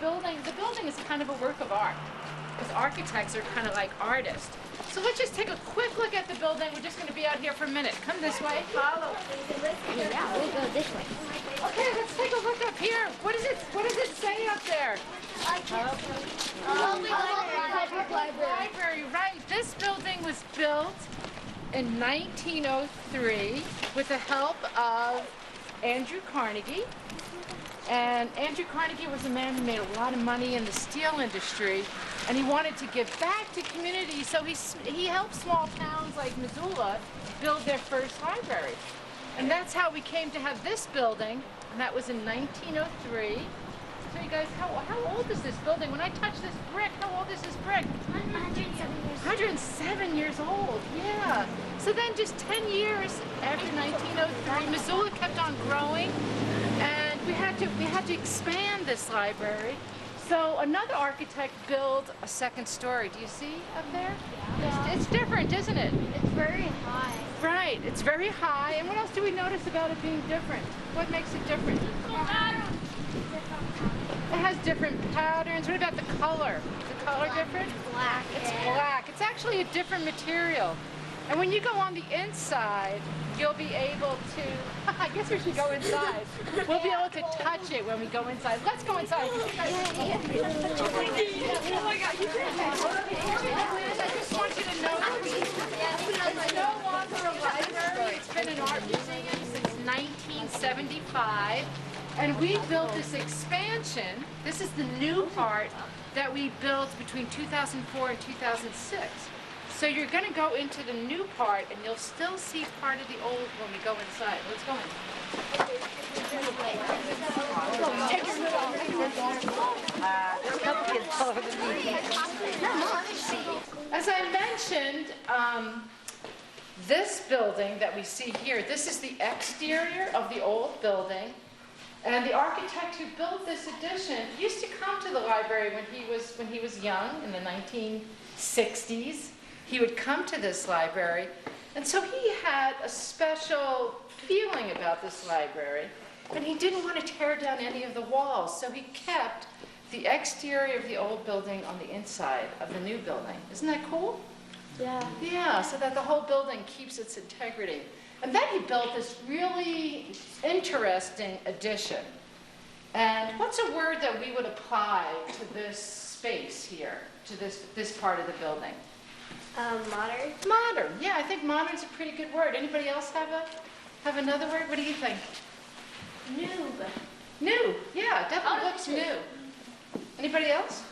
building, because the building is kind of a work of art. Because architects are kind of like artists. So let's just take a quick look at the building. We're just going to be out here for a minute. Come this way. Follow. Yeah, we'll go this way. Okay, let's take a look up here. What does it say up there? Library, right. This building was built in 1903 with the help of Andrew Carnegie. And Andrew Carnegie was a man who made a lot of money in the steel industry, and he wanted to give back to communities, so he helped small towns like Missoula build their first library. And that's how we came to have this building, and that was in 1903. So you guys, how old is this building? When I touch this brick, how old is this brick? 107 years. 107 years old, yeah. So then just 10 years after 1903, Missoula kept on growing, and we had to expand this library. So another architect built a second story. Do you see up there? Yeah. It's different, isn't it? It's very high. Right, it's very high. And what else do we notice about it being different? What makes it different? It has different patterns. What about the color? Is the color different? Black. It's black. It's actually a different material. And when you go on the inside, you'll be able to, I guess we should go inside. We'll be able to touch it when we go inside. Let's go inside. Oh my God, you did that. I just want you to know it's no longer a library. It's been an art museum since 1975. And we built this expansion. This is the new part that we built between 2004 and 2006. So you're going to go into the new part, and you'll still see part of the old when we go inside. Let's go in. There's a couple kids taller than me. As I mentioned, this building that we see here, this is the exterior of the old building. And the architect who built this addition used to come to the library when he was young in the 1960s. He would come to this library, and so he had a special feeling about this library, and he didn't want to tear down any of the walls, so he kept the exterior of the old building on the inside of the new building. Isn't that cool? Yeah. Yeah, so that the whole building keeps its integrity. And then he built this really interesting addition. And what's a word that we would apply to this space here, to this part of the building? Modern. Modern. Yeah, I think modern's a pretty good word. Anybody else have another word? What do you think? New. New. Yeah, definitely looks new. Anybody else?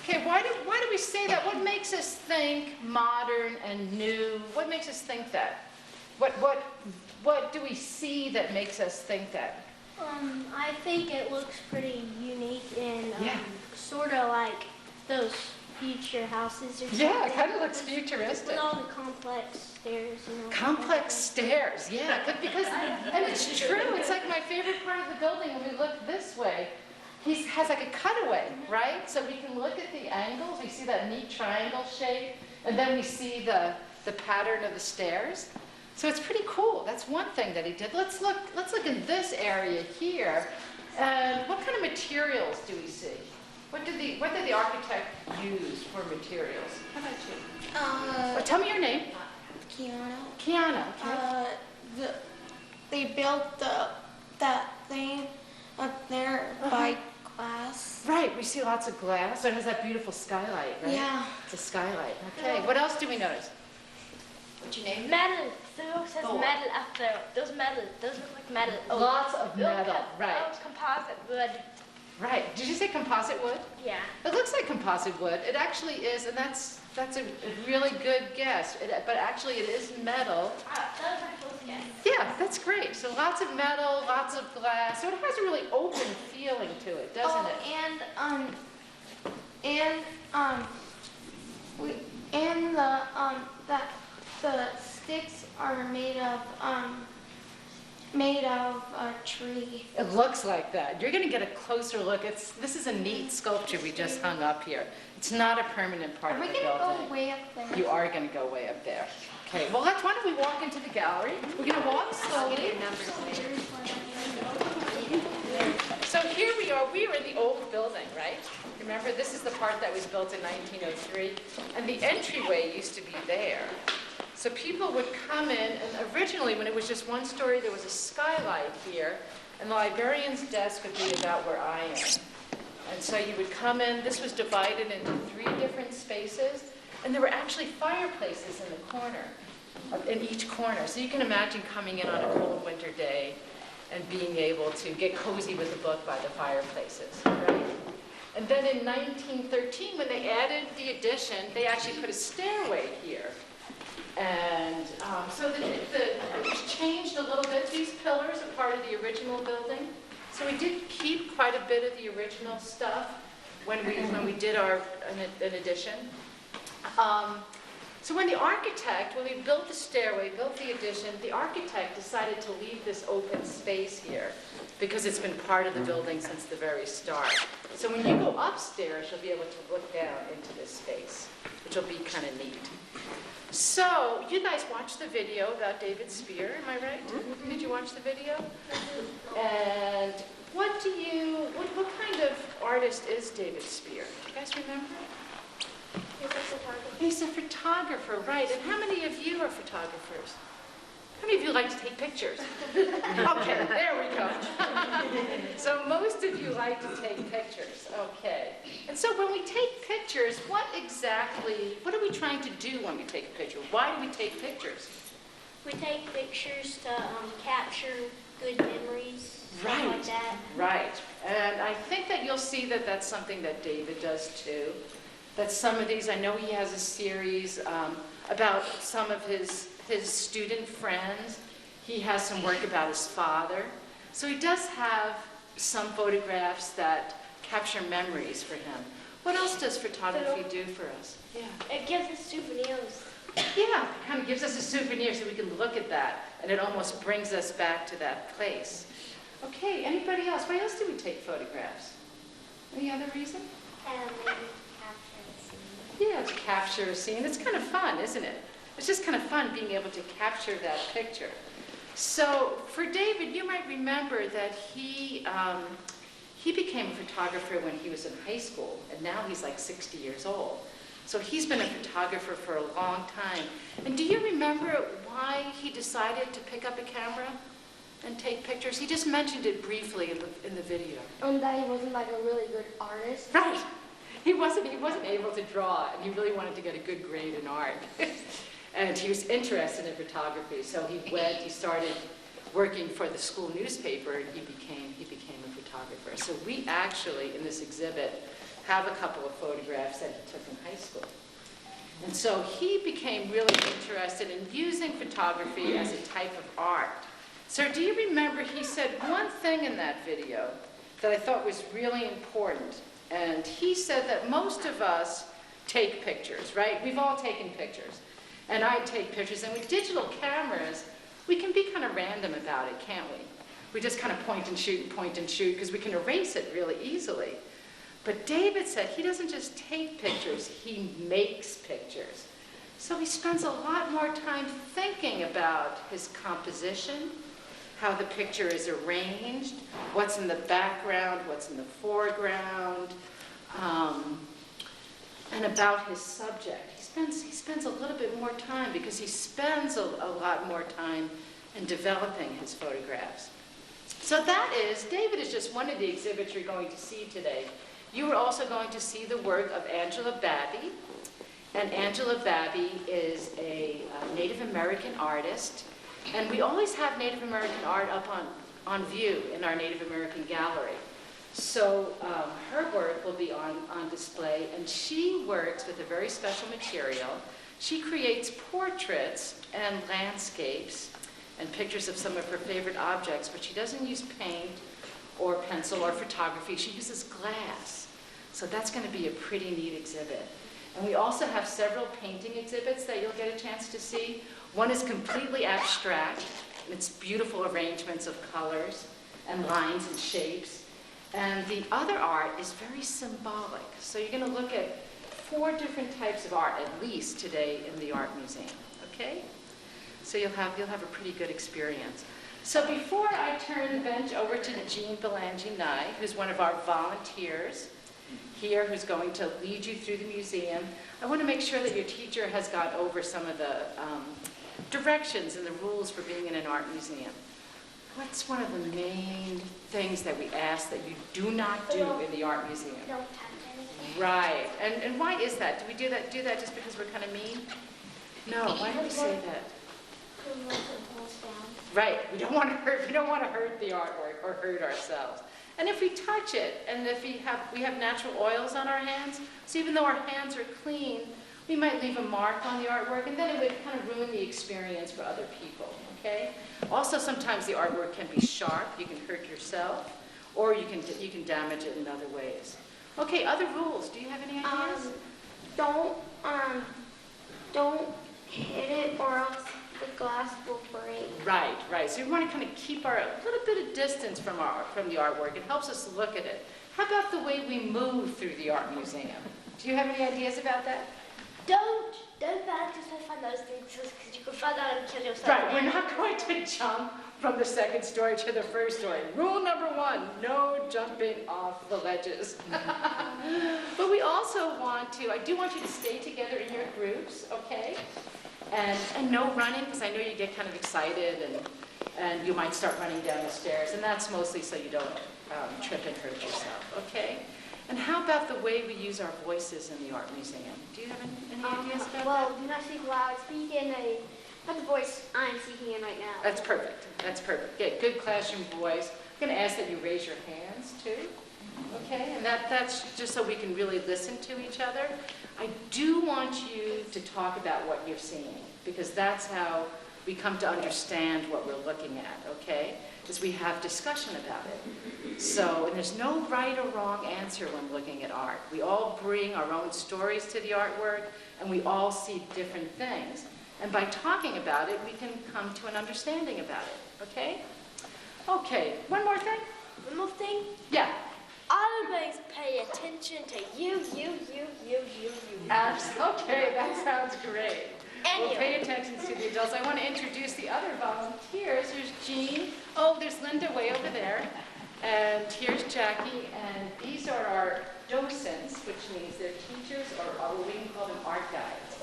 Okay, why do we say that? What makes us think modern and new? What makes us think that? What do we see that makes us think that? I think it looks pretty unique and Yeah. sort of like those future houses or something. Yeah, it kind of looks futuristic. With all the complex stairs, you know. Complex stairs, yeah, because, and it's true, it's like my favorite part of the building when we look this way. He has like a cutaway, right? So we can look at the angles, we see that neat triangle shape, and then we see the pattern of the stairs. So it's pretty cool. That's one thing that he did. Let's look in this area here. And what kind of materials do we see? What did the architect use for materials? How about you? Tell me your name. Kiana. Kiana. They built that thing up there by glass. Right, we see lots of glass. So it has that beautiful skylight, right? Yeah. It's a skylight. Okay, what else do we notice? What's your name? Metal. There says metal up there. Those look like metal. Lots of metal, right. Composite wood. Right. Did you say composite wood? Yeah. It looks like composite wood. It actually is, and that's a really good guess. But actually, it is metal. That was my close guess. Yeah, that's great. So lots of metal, lots of glass. So it has a really open feeling to it, doesn't it? The sticks are made of a tree. It looks like that. You're going to get a closer look. This is a neat sculpture we just hung up here. It's not a permanent part of the building. Are we going to go way up there? You are going to go way up there. Okay, well, why don't we walk into the gallery? We're going to walk slowly. So here we are in the old building, right? Remember, this is the part that was built in 1903, and the entryway used to be there. So people would come in, and originally when it was just one story, there was a skylight here, and the librarian's desk would be about where I am. And so you would come in, this was divided into 3 different spaces, and there were actually fireplaces in the corner, in each corner. So you can imagine coming in on a cold winter day and being able to get cozy with a book by the fireplaces, right? And then in 1913, when they added the addition, they actually put a stairway here. And so it was changed a little bit. These pillars are part of the original building. So we did keep quite a bit of the original stuff when we did an addition. So when we built the stairway, built the addition, the architect decided to leave this open space here because it's been part of the building since the very start. So when you go upstairs, you'll be able to look down into this space, which will be kind of neat. So you guys watched the video about David Spear, am I right? Mm-hmm. Did you watch the video? And what kind of artist is David Spear? Do you guys remember? He's a photographer. He's a photographer, right. And how many of you are photographers? How many of you like to take pictures? Okay, there we go. So most of you like to take pictures, okay. And so when we take pictures, what are we trying to do when we take a picture? Why do we take pictures? We take pictures to capture good memories, stuff like that. Right. And I think that you'll see that that's something that David does too. That some of these, I know he has a series about some of his student friends. He has some work about his father. So he does have some photographs that capture memories for him. What else does photography do for us? Yeah. It gives us souvenirs. Yeah, it kind of gives us a souvenir so we can look at that, and it almost brings us back to that place. Okay, anybody else? Why else do we take photographs? Any other reason? Yeah, to capture a scene. It's kind of fun, isn't it? It's just kind of fun being able to capture that picture. So for David, you might remember that he became a photographer when he was in high school, and now he's like 60 years old. So he's been a photographer for a long time. And do you remember why he decided to pick up a camera and take pictures? He just mentioned it briefly in the video. That he wasn't like a really good artist. Right. He wasn't able to draw, and he really wanted to get a good grade in art. And he was interested in photography, so he started working for the school newspaper, and he became a photographer. So we actually, in this exhibit, have a couple of photographs that he took in high school. And so he became really interested in using photography as a type of art. So do you remember he said one thing in that video that I thought was really important? And he said that most of us take pictures, right? We've all taken pictures. And I take pictures. And with digital cameras, we can be kind of random about it, can't we? We just kind of point and shoot, because we can erase it really easily. But David said he doesn't just take pictures, he makes pictures. So he spends a lot more time thinking about his composition, how the picture is arranged, what's in the background, what's in the foreground, and about his subject. He spends a little bit more time because he spends a lot more time in developing his photographs. So David is just one of the exhibits you're going to see today. You are also going to see the work of Angela Babby. And Angela Babby is a Native American artist. And we always have Native American art up on view in our Native American gallery. So her work will be on display, and she works with a very special material. She creates portraits and landscapes and pictures of some of her favorite objects, but she doesn't use paint or pencil or photography. She uses glass. So that's going to be a pretty neat exhibit. And we also have several painting exhibits that you'll get a chance to see. One is completely abstract. It's beautiful arrangements of colors and lines and shapes. And the other art is very symbolic. So you're going to look at 4 different types of art, at least today, in the art museum. Okay? So you'll have a pretty good experience. So before I turn the bench over to Jean Belangi-Nye, who's one of our volunteers here, who's going to lead you through the museum, I want to make sure that your teacher has gone over some of the directions and the rules for being in an art museum. What's one of the main things that we ask that you do not do in the art museum? Don't touch anything. Right. And why is that? Do we do that just because we're kind of mean? No, why do we say that? Right. We don't want to hurt the artwork or hurt ourselves. And if we touch it, and if we have natural oils on our hands, so even though our hands are clean, we might leave a mark on the artwork, and then it would kind of ruin the experience for other people, okay? Also, sometimes the artwork can be sharp. You can hurt yourself, or you can damage it in other ways. Okay, other rules. Do you have any ideas? Don't hit it or else the glass will break. Right, right. So we want to kind of keep a little bit of distance from the artwork. It helps us look at it. How about the way we move through the art museum? Do you have any ideas about that? Don't just find those things because you can fall down and kill yourself. Right, we're not going to jump from the second story to the first story. Rule number 1, no jumping off the ledges. But we also I do want you to stay together in your groups, okay? And no running, because I know you get kind of excited and you might start running down the stairs, and that's mostly so you don't trip and hurt yourself, okay? And how about the way we use our voices in the art museum? Do you have any ideas about that? Well, do not speak loud. Speak in not the voice I'm speaking in right now. That's perfect. That's perfect. Yeah, good classroom voice. I'm going to ask that you raise your hands too. Okay, and that's just so we can really listen to each other. I do want you to talk about what you're seeing, because that's how we come to understand what we're looking at, okay? Is we have discussion about it. So, and there's no right or wrong answer when looking at art. We all bring our own stories to the artwork, and we all see different things. And by talking about it, we can come to an understanding about it, okay? Okay, one more thing? One more thing. Yeah. Always pay attention to you. Okay, that sounds great. And We'll you. pay attention to the adults. I want to introduce the other volunteers. Here's Jean. Oh, there's Linda way over there. And here's Jackie. And these are our docents, which means they're teachers, or we can call them art guides.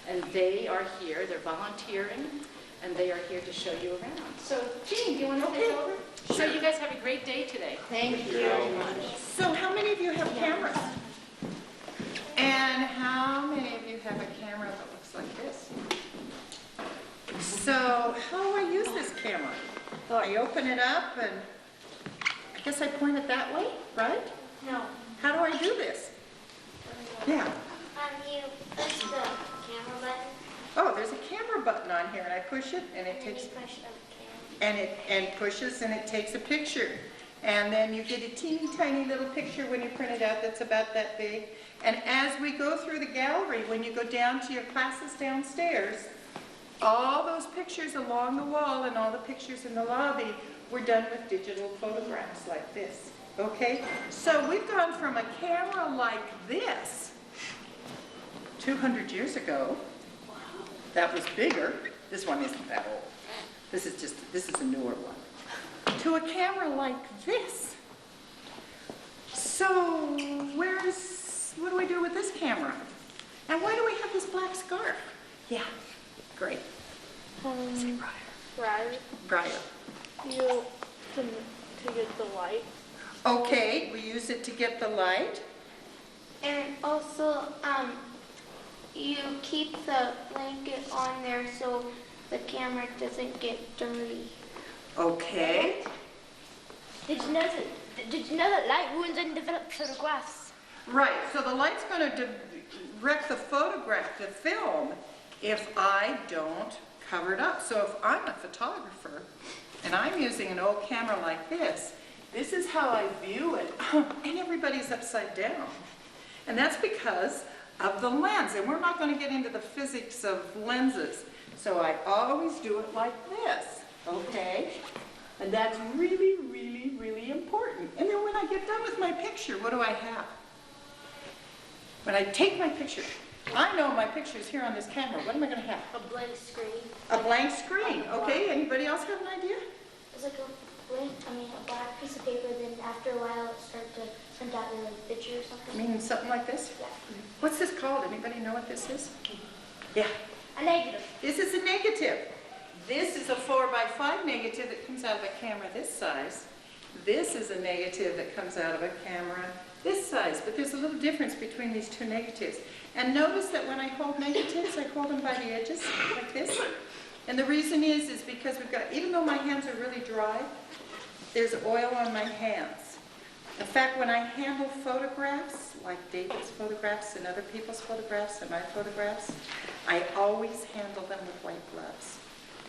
And they are here. They're volunteering, and they are here to show you around. So, Jean, do you want to take over? Sure. So you guys have a great day today. Thank you very much. So how many of you have cameras? And how many of you have a camera that looks like this? So how do I use this camera? Well, I open it up and I guess I point it that way, right? No. How do I do this? Yeah. You push the camera button. Oh, there's a camera button on here and I push it and it takes, push the camera. and pushes and it takes a picture. And then you get a teeny tiny little picture when you print it out that's about that big. And as we go through the gallery, when you go down to your classes downstairs, all those pictures along the wall and all the pictures in the lobby were done with digital photographs like this. Okay? So we've gone from a camera like this 200 years ago. That was bigger. This one isn't that old. This is a newer one. To a camera like this. So what do we do with this camera? And why do we have this black scarf? Yeah, great. Say Briar. To get the light. Okay, we use it to get the light. And also, you keep the blanket on there so the camera doesn't get dirty. Okay. Did you know that light ruins undeveloped photographs? Right, so the light's going to direct the photograph, the film, if I don't cover it up. So if I'm a photographer and I'm using an old camera like this is how I view it. And everybody's upside down. And that's because of the lens. And we're not going to get into the physics of lenses. So I always do it like this, okay? And that's really, really, really important. And then when I get done with my picture, what do I have? When I take my picture, I know my picture's here on this camera. What am I going to have? A blank screen. A blank screen, okay? Anybody else have an idea? A was like a black piece of paper, then after a while it started to print out a picture or something. I mean something like this? Yeah. What's this called? Anybody know what this is? Yeah. A negative. This is a negative. This is a 4x5 negative that comes out of a camera this size. This is a negative that comes out of a camera this size. But there's a little difference between these two negatives. And notice that when I hold negatives, I hold them by the edges like this. And the reason is because we've got, even though my hands are really dry, there's oil on my hands. In fact, when I handle photographs, like David's photographs and other people's photographs and my photographs, I always handle them with white gloves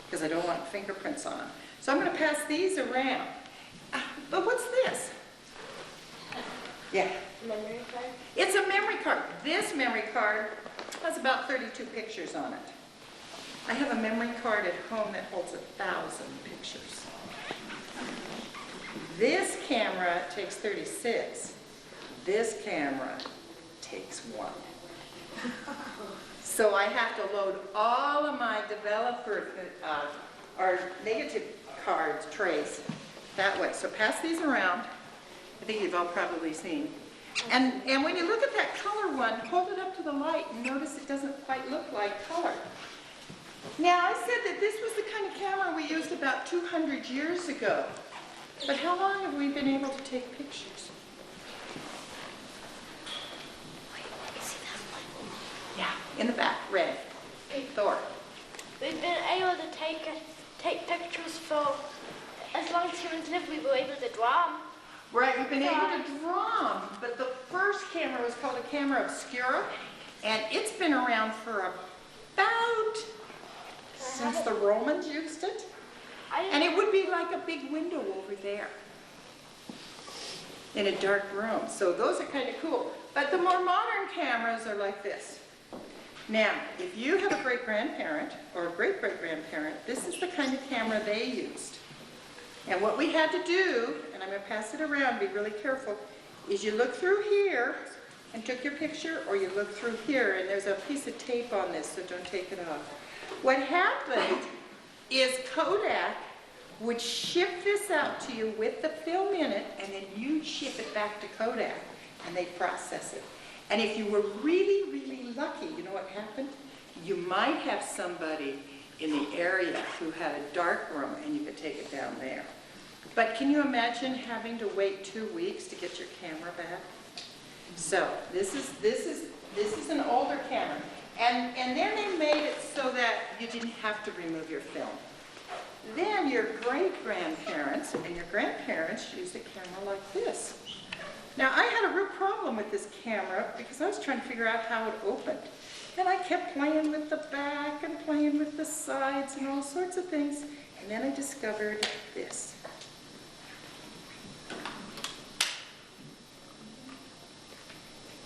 because I don't want fingerprints on them. So I'm going to pass these around. But what's this? Yeah. Memory card. It's a memory card. This memory card has about 32 pictures on it. I have a memory card at home that holds 1,000 pictures. This camera takes 36. This camera takes 1. So I have to load all of my developer or negative cards, trays, that way. So pass these around. I think you've all probably seen. And when you look at that color one, hold it up to the light and notice it doesn't quite look like color. Now, I said that this was the kind of camera we used about 200 years ago. But how long have we been able to take pictures? Yeah, in the back, red. Thor. We've been able to take pictures for as long as humans live. We were able to draw them. Right, we've been able to draw them, but the first camera was called a camera obscura, and it's been around for about since the Romans used it. And it would be like a big window over there in a dark room. So those are kind of cool. But the more modern cameras are like this. Now, if you have a great-grandparent or a great-great-grandparent, this is the kind of camera they used. And what we had to do, and I'm going to pass it around, be really careful, is you look through here and took your picture, or you look through here, and there's a piece of tape on this, so don't take it off. What happened is Kodak would ship this out to you with the film in it, and then you'd ship it back to Kodak, and they'd process it. And if you were really, really lucky, you know what happened? You might have somebody in the area who had a dark room, and you could take it down there. But can you imagine having to wait 2 weeks to get your camera back? So this is an older camera, and then they made it so that you didn't have to remove your film. Then your great-grandparents and your grandparents used a camera like this. Now I had a real problem with this camera because I was trying to figure out how it opened. And I kept playing with the back and playing with the sides and all sorts of things. And then I discovered this.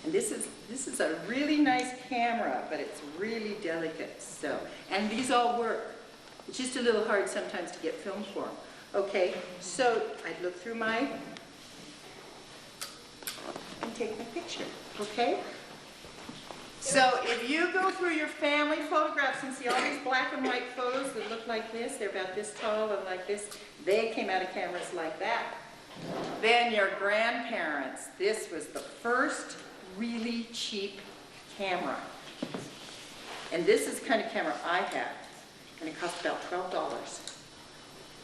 And this is a really nice camera, but it's really delicate. So, and these all work. It's just a little hard sometimes to get film for them. Okay, so I'd look through my and take my picture. Okay. So if you go through your family photographs and see all these black and white photos that look like this, they're about this tall and like this, they came out of cameras like that. Then your grandparents, this was the first really cheap camera. And this is the kind of camera I had, and it cost about $12.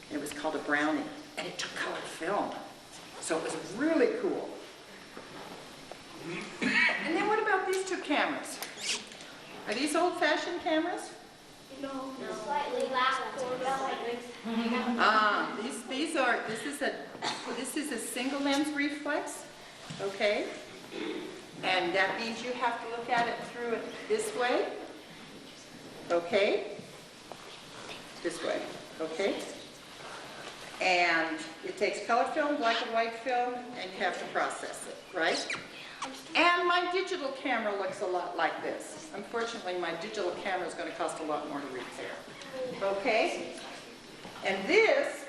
And it was called a Brownie, and it took color film. So it was really cool. And then what about these two cameras? Are these old-fashioned cameras? No. Slightly loud. This is a single lens reflex, okay? And that means you have to look at it through it this way, okay? This way, okay? And it takes color film, black and white film, and you have to process it, right? And my digital camera looks a lot like this. Unfortunately, my digital camera is going to cost a lot more to repair. Okay? And this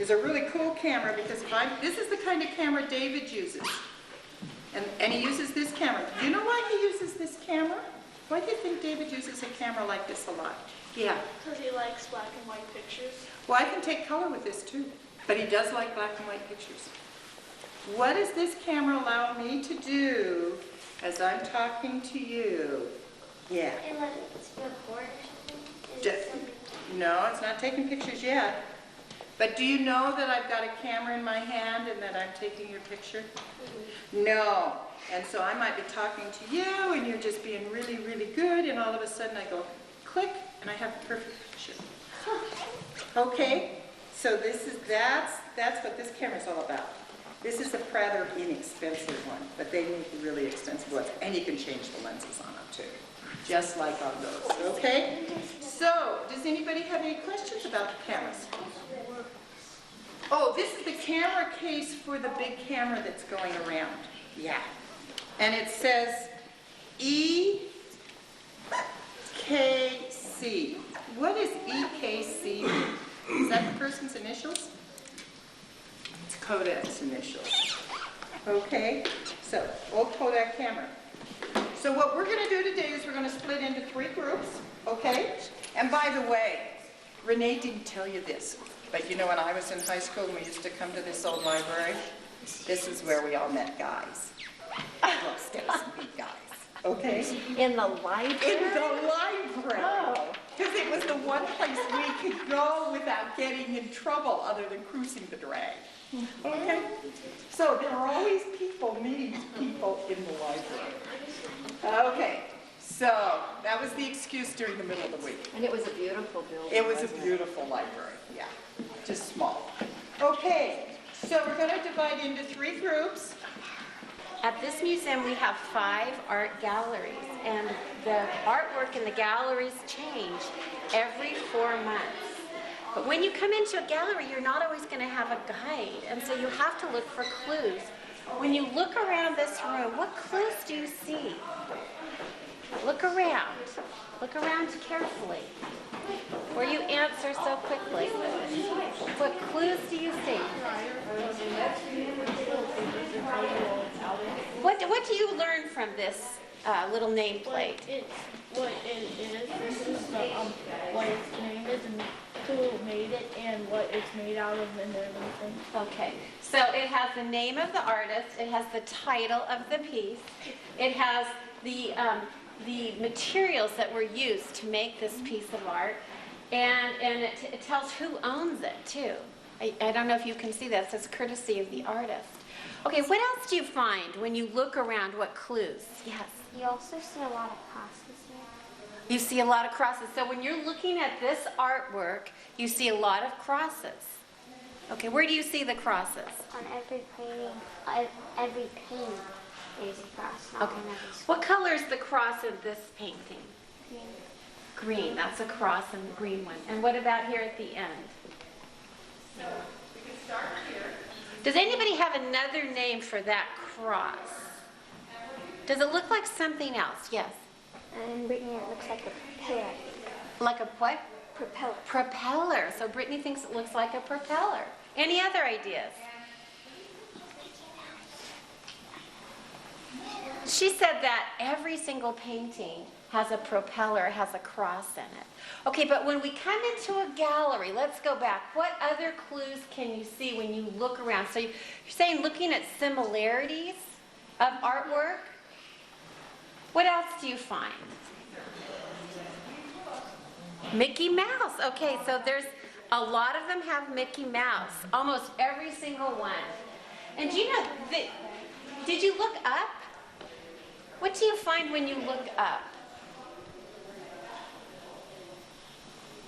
is a really cool camera because this is the kind of camera David uses. And he uses this camera. Do you know why he uses this camera? Why do you think David uses a camera like this a lot? Yeah. Because he likes black and white pictures. Well, I can take color with this too, but he does like black and white pictures. What does this camera allow me to do as I'm talking to you? Yeah. And let it record or something? No, it's not taking pictures yet. But do you know that I've got a camera in my hand and that I'm taking your picture? No. And so I might be talking to you and you're just being really, really good, and all of a sudden I go click and I have a perfect picture. Okay? So that's what this camera's all about. This is a rather inexpensive one, but they make the really expensive ones, and you can change the lenses on them too, just like on those. Okay? So, does anybody have any questions about the cameras? Oh, this is the camera case for the big camera that's going around. Yeah. And it says EKC. What does EKC mean? Is that the person's initials? It's Kodak's initials. Okay, so old Kodak camera. So what we're going to do today is we're going to split into 3 groups, okay? And by the way, Renee didn't tell you this, but you know when I was in high school and we used to come to this old library, this is where we all met guys. Upstairs and meet guys, okay? In the library? In the library. Because it was the one place we could go without getting in trouble other than cruising the drag. Okay? So there were always people meeting people in the library. Okay, so that was the excuse during the middle of the week. And it was a beautiful building. It was a beautiful library, yeah, just small. Okay, so we're going to divide into 3 groups. At this museum, we have 5 art galleries, and the artwork in the galleries change every 4 months. But when you come into a gallery, you're not always going to have a guide, and so you have to look for clues. When you look around this room, what clues do you see? Look around. Look around carefully. Or you answer so quickly. What clues do you see? What do you learn from this little nameplate? What it is, this is what its name is and who made it and what it's made out of and everything. Okay, so it has the name of the artist, it has the title of the piece, it has the materials that were used to make this piece of art, and it tells who owns it too. I don't know if you can see that, it says courtesy of the artist. Okay, what else do you find when you look around? What clues? Yes? You also see a lot of crosses here. You see a lot of crosses. So when you're looking at this artwork, you see a lot of crosses. Okay, where do you see the crosses? On every painting, there's a cross. Not Okay. on every square. What color is the cross in this painting? Green. Green. That's a cross and the green one. And what about here at the end? So we can start here. Does anybody have another name for that cross? Does it look like something else? Yes. And Brittany, it looks like a propeller. Like a what? Propeller. Propeller. So Brittany thinks it looks like a propeller. Any other ideas? She said that every single painting has a propeller, has a cross in it. Okay, but when we come into a gallery, let's go back. What other clues can you see when you look around? So you're saying looking at similarities of artwork? What else do you find? Mickey Mouse. Okay, so there's a lot of them have Mickey Mouse. Almost every single one. And do you know, did you look up? What do you find when you look up?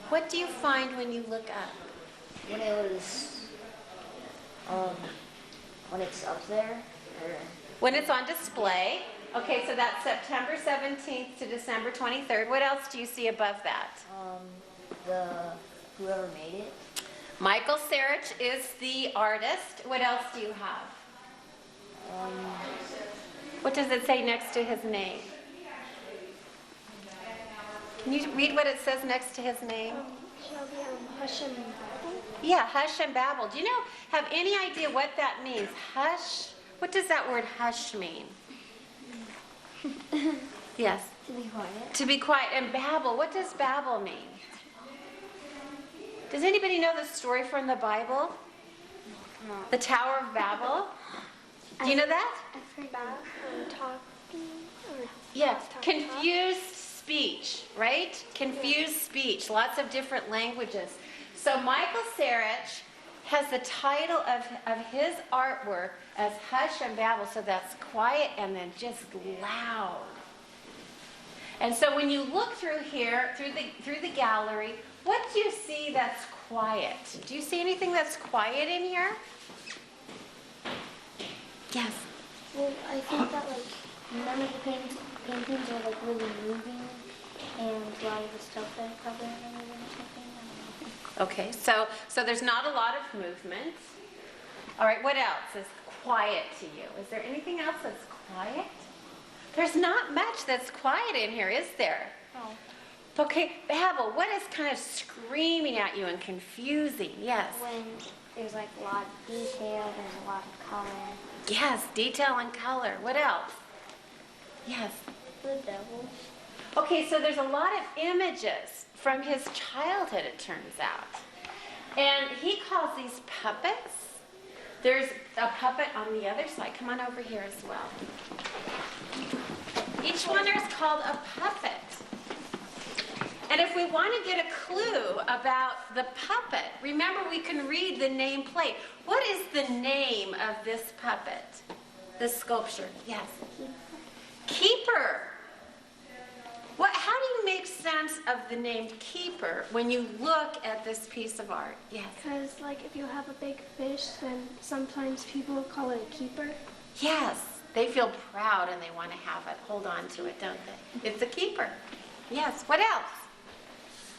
What do you find when you look up? When it was, when it's up there, or When it's on display. Okay, so that's September 17th to December 23rd. What else do you see above that? whoever made it. Michael Sarich is the artist. What else do you have? What does it say next to his name? Can you read what it says next to his name? Shelby, Hush and Babble. Yeah, hush and babble. Do you know, have any idea what that means? Hush? What does that word hush mean? Yes. To be quiet. To be quiet. And babble, what does babble mean? Does anybody know the story from the Bible? The Tower of Babel? Do you know that? I've heard that. Talking. Yeah, confused speech, right? Confused speech, lots of different languages. So Michael Sarich has the title of his artwork as Hush and Babble, so that's quiet and then just loud. And so when you look through here, through the gallery, what do you see that's quiet? Do you see anything that's quiet in here? Yes. Well, I think that like none of the paintings are like really moving, and a lot of the stuff that probably aren't moving or something. I don't know. Okay, so there's not a lot of movement. All right, what else is quiet to you? Is there anything else that's quiet? There's not much that's quiet in here, is there? No. Okay, Babel, what is kind of screaming at you and confusing? Yes. When there's like a lot of detail, there's a lot of color. Yes, detail and color. What else? Yes. The devil. Okay, so there's a lot of images from his childhood, it turns out. And he calls these puppets. There's a puppet on the other side. Come on over here as well. Each one is called a puppet. And if we want to get a clue about the puppet, remember we can read the nameplate. What is the name of this puppet? This sculpture? Yes. Keeper. How do you make sense of the name Keeper when you look at this piece of art? Yes. Because like if you have a big fish, then sometimes people call it a keeper. Yes. They feel proud and they want to have it. Hold on to it, don't they? It's a keeper. Yes. What else?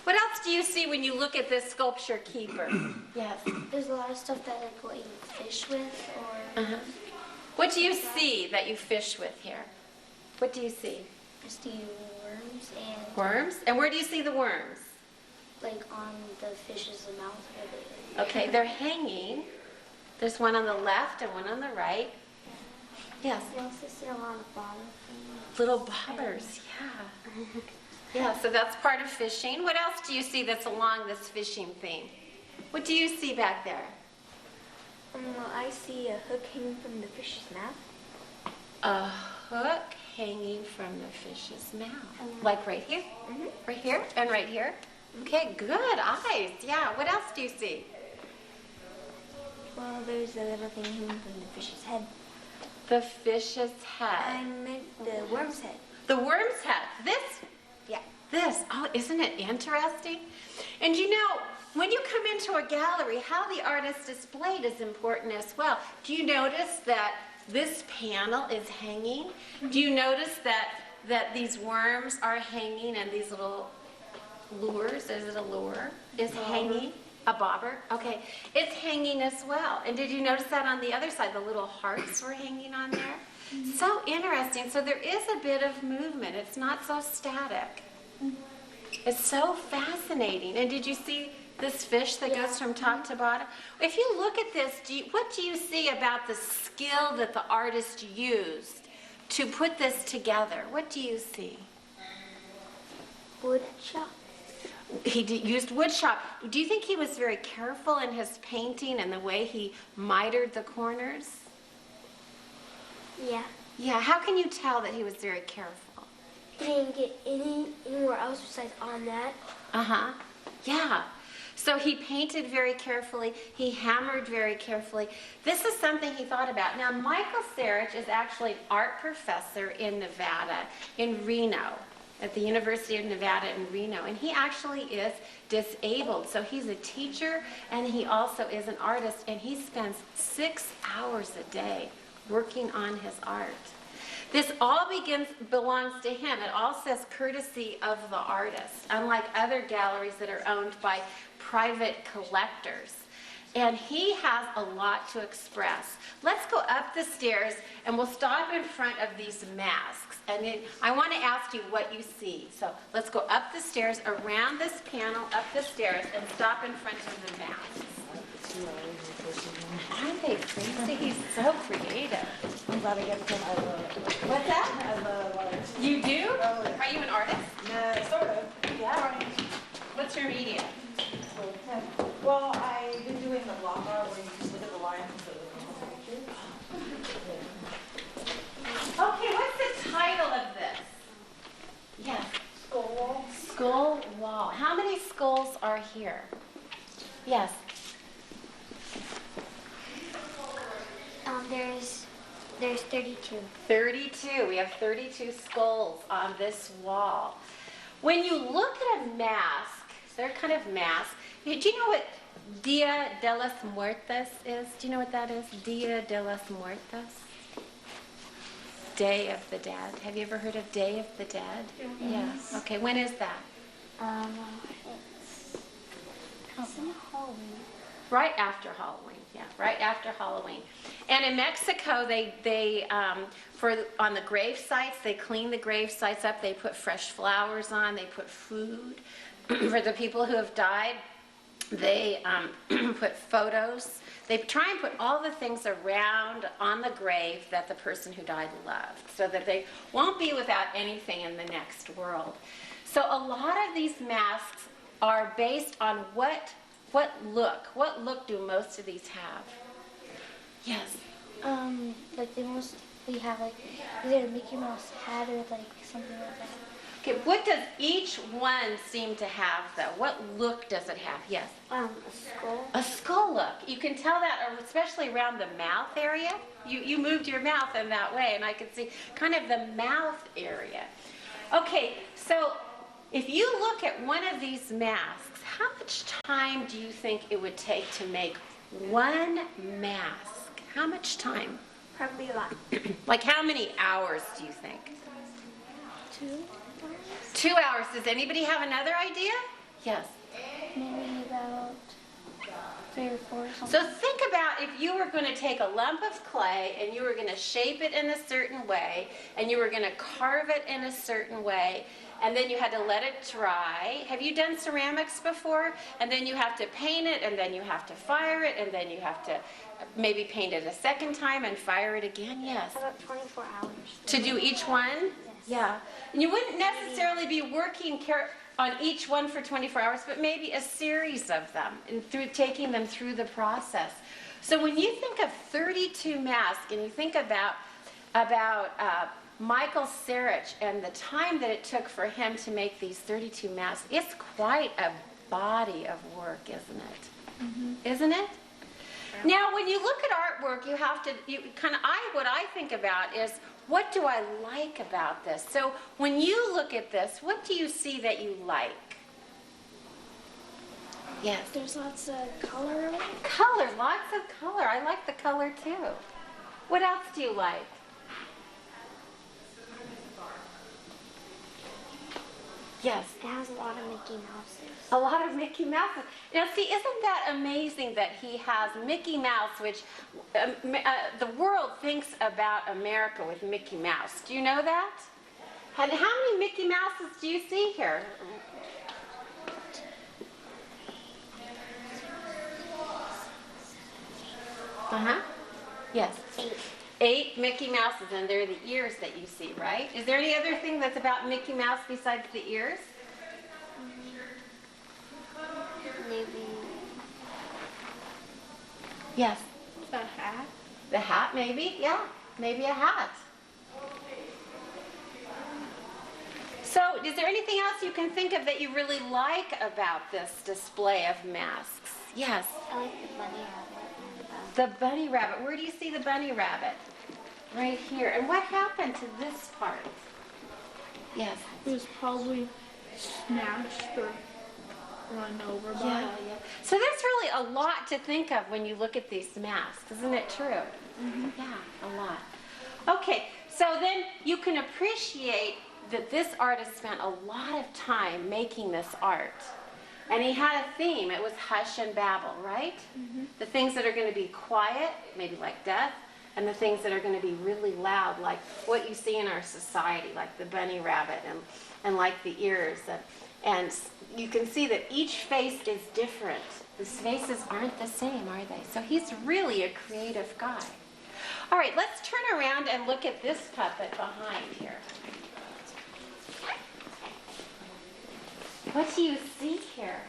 What else do you see when you look at this sculpture, Keeper? Yes. There's a lot of stuff that like what you fish with, or What do you see that you fish with here? What do you see? just the worms and Worms? And where do you see the worms? like on the fish's mouth. Okay, they're hanging. There's one on the left and one on the right. Yes. You also see a lot of bottom. Little bobbers, yeah. Yeah, so that's part of fishing. What else do you see that's along this fishing theme? What do you see back there? I see a hook hanging from the fish's mouth. A hook hanging from the fish's mouth. Like right here? Right here and right here? Okay, good eyes. Yeah, what else do you see? Well, there's a little thing hanging from the fish's head. The fish's head. I meant the worm's head. The worm's head. This? Yeah. This. Oh, isn't it interesting? And you know, when you come into a gallery, how the art is displayed is important as well. Do you notice that this panel is hanging? Do you notice that these worms are hanging and these little lures, is it a lure, is hanging? A bobber? Okay. It's hanging as well. And did you notice that on the other side, the little hearts were hanging on there? So interesting. So there is a bit of movement. It's not so static. It's so fascinating. And did you see this fish that goes from top to bottom? If you look at this, what do you see about the skill that the artist used to put this together? What do you see? Wood shop. He used wood shop. Do you think he was very careful in his painting and the way he mitered the corners? Yeah. Yeah, how can you tell that he was very careful? He didn't get anywhere else besides on that. Uh-huh. Yeah. So he painted very carefully. He hammered very carefully. This is something he thought about. Now, Michael Sarich is actually an art professor in Nevada, in Reno, at the University of Nevada in Reno. And he actually is disabled. So he's a teacher and he also is an artist. And he spends 6 hours a day working on his art. This all belongs to him. It all says courtesy of the artist, unlike other galleries that are owned by private collectors. And he has a lot to express. Let's go up the stairs and we'll stop in front of these masks. And then I want to ask you what you see. So let's go up the stairs, around this panel, up the stairs, and stop in front of the masks. Aren't they crazy? He's so creative. I'm glad I get to come. I love it. What's that? I love art. You do? Oh, yeah. Are you an artist? Nah, sort of. Yeah. What's your medium? Well, I've been doing the block art where you just look at the lines instead of looking at the pictures. Okay, what's the title of this? Yes. Skull wall. Skull wall. How many skulls are here? Yes. There's 32. 32. We have 32 skulls on this wall. When you look at a mask, they're kind of masks. Do you know what Dia de los Muertos is? Do you know what that is? Dia de los Muertos? Day of the Dead. Have you ever heard of Day of the Dead? Yes. Okay, when is that? It's in Halloween. Right after Halloween, yeah, right after Halloween. And in Mexico, they on the grave sites, they clean the grave sites up. They put fresh flowers on. They put food for the people who have died. They put photos. They try and put all the things around on the grave that the person who died loved, so that they won't be without anything in the next world. So a lot of these masks are based on what look do most of these have? Yes. Like they mostly have like either a Mickey Mouse hat or like something like that. Okay, what does each one seem to have though? What look does it have? Yes. A skull. A skull look. You can tell that, especially around the mouth area. You moved your mouth in that way, and I could see kind of the mouth area. Okay, so if you look at one of these masks, how much time do you think it would take to make one mask? How much time? Probably a lot. Like how many hours do you think? 2 hours? 2 hours. Does anybody have another idea? Yes. Maybe about 3 or 4 or something. So think about if you were going to take a lump of clay and you were going to shape it in a certain way and you were going to carve it in a certain way and then you had to let it dry. Have you done ceramics before? And then you have to paint it and then you have to fire it and then you have to maybe paint it a second time and fire it again? Yes. About 24 hours. To do each one? Yes. Yeah. And you wouldn't necessarily be working on each one for 24 hours, but maybe a series of them, and through taking them through the process. So when you think of 32 masks, and you think about Michael Sarich and the time that it took for him to make these 32 masks, it's quite a body of work, isn't it? Mm-hmm. Isn't it? Now, when you look at artwork, you have to, what I think about is, what do I like about this? So when you look at this, what do you see that you like? Yes. There's lots of color in it. Color, lots of color. I like the color too. What else do you like? Yes. It has a lot of Mickey Mouses. A lot of Mickey Mouses. Now, see, isn't that amazing that he has Mickey Mouse, which the world thinks about America with Mickey Mouse. Do you know that? And how many Mickey Mouses do you see here? Uh-huh. Yes. 8 Mickey Mouses, and they're the ears that you see, right? Is there any other thing that's about Mickey Mouse besides the ears? Maybe. Yes. The hat. The hat, maybe? Yeah, maybe a hat. So, is there anything else you can think of that you really like about this display of masks? Yes. I like the bunny rabbit. The bunny rabbit. Where do you see the bunny rabbit? Right here. And what happened to this part? Yes. It was probably smashed or run over by. Yeah. So there's really a lot to think of when you look at these masks, isn't it true? Mm-hmm. Yeah, a lot. Okay, so then you can appreciate that this artist spent a lot of time making this art. And he had a theme. It was hush and babble, right? Mm-hmm. The things that are going to be quiet, maybe like death, and the things that are going to be really loud, like what you see in our society, like the bunny rabbit and like the ears. And you can see that each face is different. The faces aren't the same, are they? So he's really a creative guy. All right, let's turn around and look at this puppet behind here. What do you see here?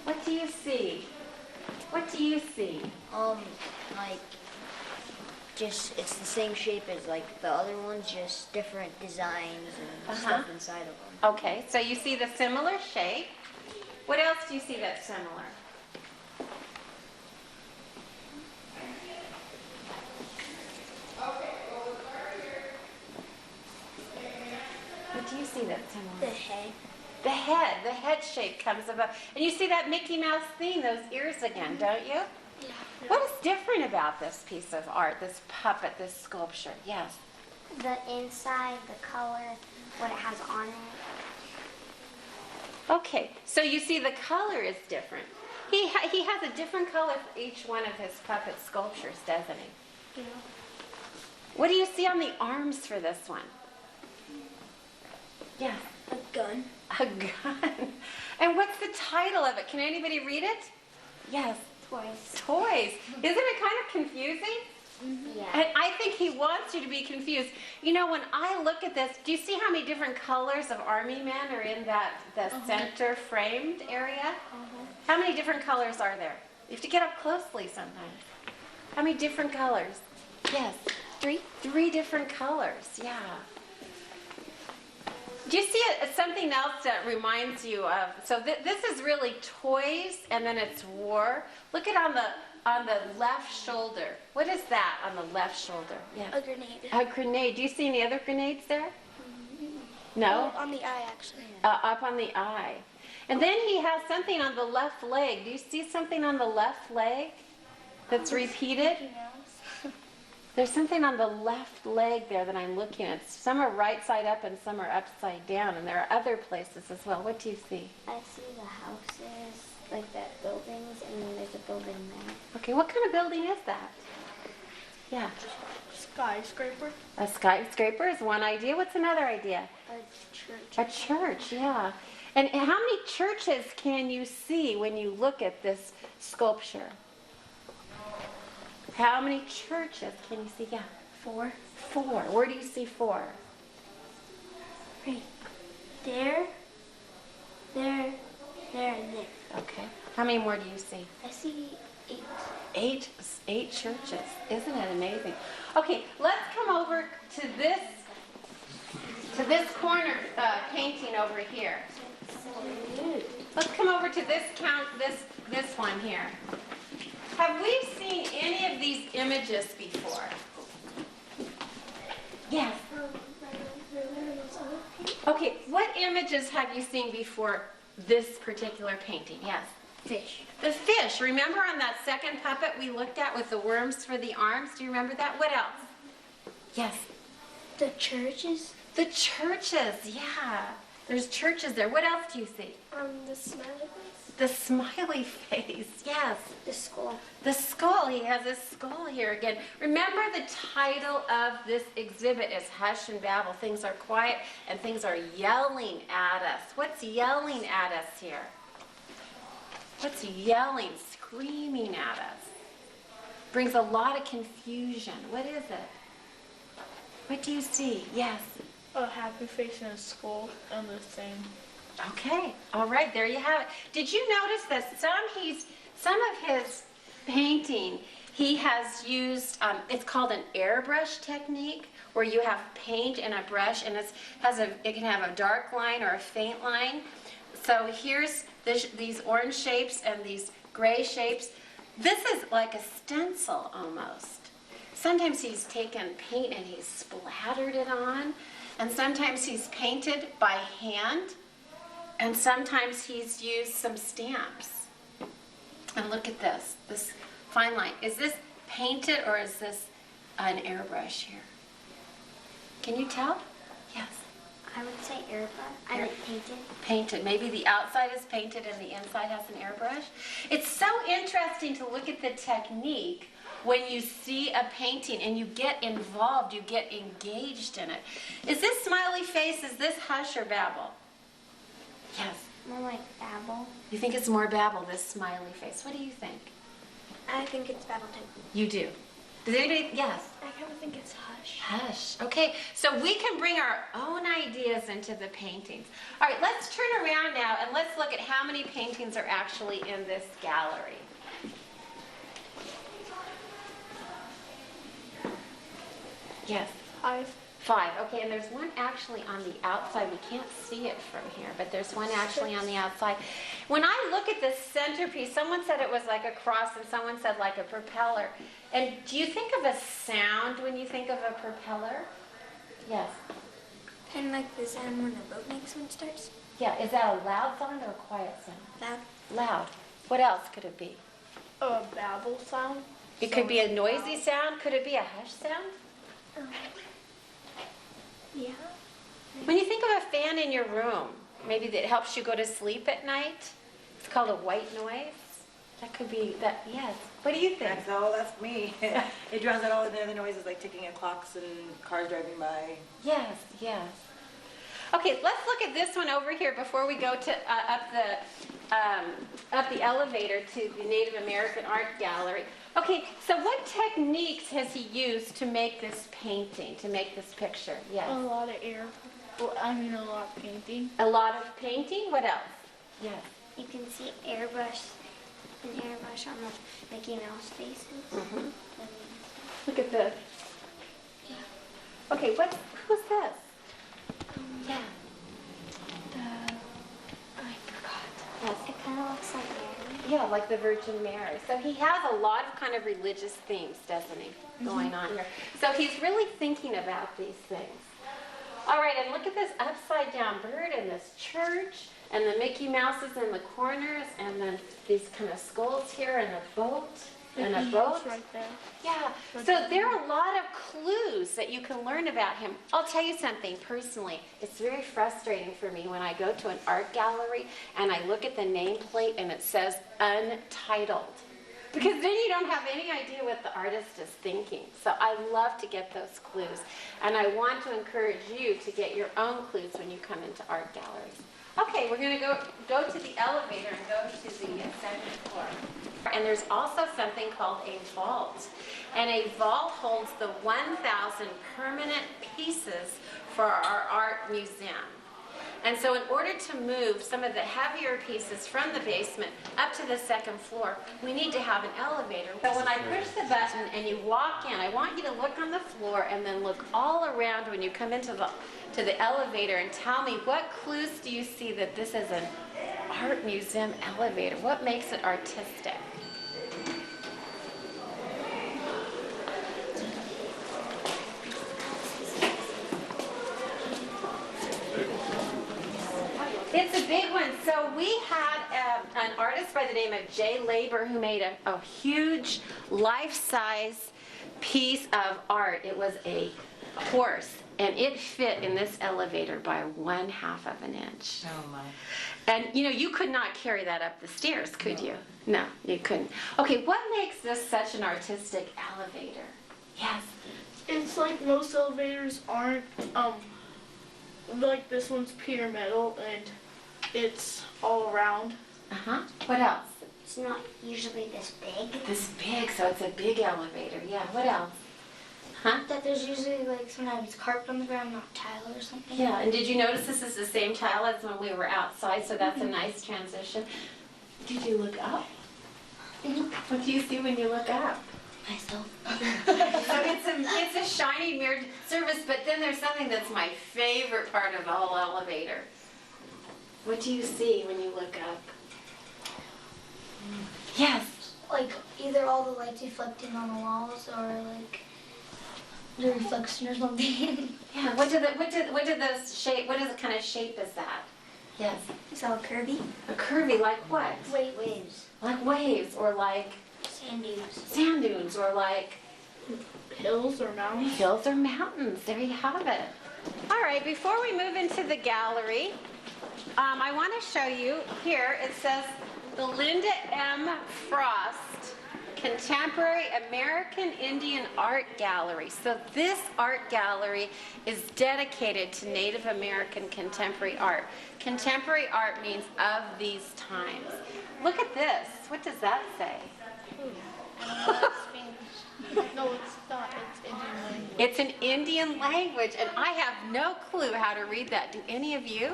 What do you see? What do you see? Like, just, it's the same shape as like the other ones, just different designs and stuff inside of them. Okay, so you see the similar shape. What else do you see that's similar? What do you see that's similar? The head. The head shape comes above. And you see that Mickey Mouse theme, those ears again, don't you? Yeah. What is different about this piece of art, this puppet, this sculpture? Yes. The inside, the color, what it has on it. Okay, so you see the color is different. He has a different color for each one of his puppet sculptures, doesn't he? Yeah. What do you see on the arms for this one? Yes. A gun. A gun. And what's the title of it? Can anybody read it? Yes. Toys. Toys. Isn't it kind of confusing? Yeah. And I think he wants you to be confused. You know, when I look at this, do you see how many different colors of army men are in the center framed area? How many different colors are there? You have to get up closely sometimes. How many different colors? Yes. 3. 3 different colors, yeah. Do you see something else that reminds you of? So this is really toys, and then it's war. Look at on the left shoulder. What is that on the left shoulder? Yeah. A grenade. A grenade. Do you see any other grenades there? No. On the eye, actually. Up on the eye. And then he has something on the left leg. Do you see something on the left leg that's repeated? There's something on the left leg there that I'm looking at. Some are right side up and some are upside down, and there are other places as well. What do you see? I see the houses, like that buildings, and then there's a building there. Okay, what kind of building is that? Yeah. Skyscraper. A skyscraper is one idea. What's another idea? A church. A church, yeah. And how many churches can you see when you look at this sculpture? How many churches can you see? Yeah. 4. 4. Where do you see 4? Right there, there, and there. Okay. How many more do you see? I see 8. 8 churches. Isn't it amazing? Okay, let's come over to this corner painting over here. Let's come over to this one here. Have we seen any of these images before? Yes. Okay, what images have you seen before this particular painting? Yes. Fish. The fish. Remember on that second puppet we looked at with the worms for the arms? Do you remember that? What else? Yes. The churches. The churches, yeah. There's churches there. What else do you see? The smiley face. The smiley face, yes. The skull. The skull, he has a skull here again. Remember the title of this exhibit is Hush and Babble. Things are quiet and things are yelling at us. What's yelling at us here? What's yelling, screaming at us? Brings a lot of confusion. What is it? What do you see? Yes. A happy face and a skull on the same. Okay, all right, there you have it. Did you notice that some of his painting, he has used, it's called an airbrush technique, where you have paint and a brush, and it can have a dark line or a faint line. So here's these orange shapes and these gray shapes. This is like a stencil almost. Sometimes he's taken paint and he's splattered it on, and sometimes he's painted by hand, and sometimes he's used some stamps. And look at this fine line. Is this painted or is this an airbrush here? Can you tell? Yes. I would say airbrush. I like painted. Painted. Maybe the outside is painted and the inside has an airbrush. It's so interesting to look at the technique when you see a painting and you get involved, you get engaged in it. Is this smiley face, is this Hush or Babble? Yes. More like babble. You think it's more Babble, this smiley face. What do you think? I think it's Babble too. You do. Does anybody, yes? I kind of think it's Hush. Hush. Okay, so we can bring our own ideas into the paintings. All right, let's turn around now and let's look at how many paintings are actually in this gallery. Yes? 5. 5. Okay, and there's one actually on the outside. We can't see it from here, but there's one actually on the outside. When I look at this centerpiece, someone said it was like a cross and someone said like a propeller. And do you think of a sound when you think of a propeller? Yes. Kind of like the sound when a boat makes when it starts. Yeah, is that a loud sound or a quiet sound? Loud. Loud. What else could it be? A babble sound. It could be a noisy sound. Could it be a hush sound? Yeah. When you think of a fan in your room, maybe that helps you go to sleep at night, it's called a white noise. That could be that, yes. What do you think? That's me. It drowns out all the other noises like ticking of clocks and cars driving by. Yes, yes. Okay, let's look at this one over here before we go to up the elevator to the Native American Art Gallery. Okay, so what techniques has he used to make this painting, to make this picture? Yes. A lot of air. Well, I mean, a lot of painting. A lot of painting? What else? Yes. You can see an airbrush on the Mickey Mouse faces. Mm-hmm. Look at this. Okay, who's this? Yeah. I forgot. Yes. It kind of looks like Mary. Yeah, like the Virgin Mary. So he has a lot of kind of religious themes, doesn't he, going on here. So he's really thinking about these things. All right, and look at this upside down bird in this church, and the Mickey Mouses in the corners, and then these kind of skulls here, and a boat. And a boat. Right there. Yeah, so there are a lot of clues that you can learn about him. I'll tell you something personally. It's very frustrating for me when I go to an art gallery and I look at the nameplate and it says untitled. Because then you don't have any idea what the artist is thinking. So I love to get those clues. And I want to encourage you to get your own clues when you come into art galleries. Okay, we're going to go to the elevator and go to the second floor. And there's also something called a vault. And a vault holds the 1,000 permanent pieces for our art museum. And so in order to move some of the heavier pieces from the basement up to the second floor, we need to have an elevator. So when I push the button and you walk in, I want you to look on the floor and then look all around when you come into the elevator and tell me what clues do you see that this is an art museum elevator? What makes it artistic? It's a big one. So we had an artist by the name of Jay Labor who made a huge life-size piece of art. It was a horse, and it fit in this elevator by 1/2 of an inch. Oh my. And you know, you could not carry that up the stairs, could you? No, you couldn't. Okay, what makes this such an artistic elevator? Yes. It's like most elevators aren't, like this one's pure metal and it's all around. Uh-huh. What else? It's not usually this big. This big, so it's a big elevator. Yeah, what else? Huh? That there's usually like sometimes carpet on the ground, not tile or something. Yeah, and did you notice this is the same tile as when we were outside, so that's a nice transition. Did you look up? What do you see when you look up? Myself. So it's a shiny mirrored surface, but then there's something that's my favorite part of the whole elevator. What do you see when you look up? Yes. Like either all the lights reflecting on the walls or like the reflection or something. Yeah. What kind of shape is that? Yes. It's all curvy. A curvy, like what? Waves. Like waves, or like Sand dunes. sand dunes, or like Hills or mountains. hills or mountains. There you have it. All right, before we move into the gallery, I want to show you here, it says the Linda M. Frost Contemporary American Indian Art Gallery. So this art gallery is dedicated to Native American contemporary art. Contemporary art means of these times. Look at this. What does that say? No, it's not. It's Indian language. It's an Indian language, and I have no clue how to read that. Do any of you?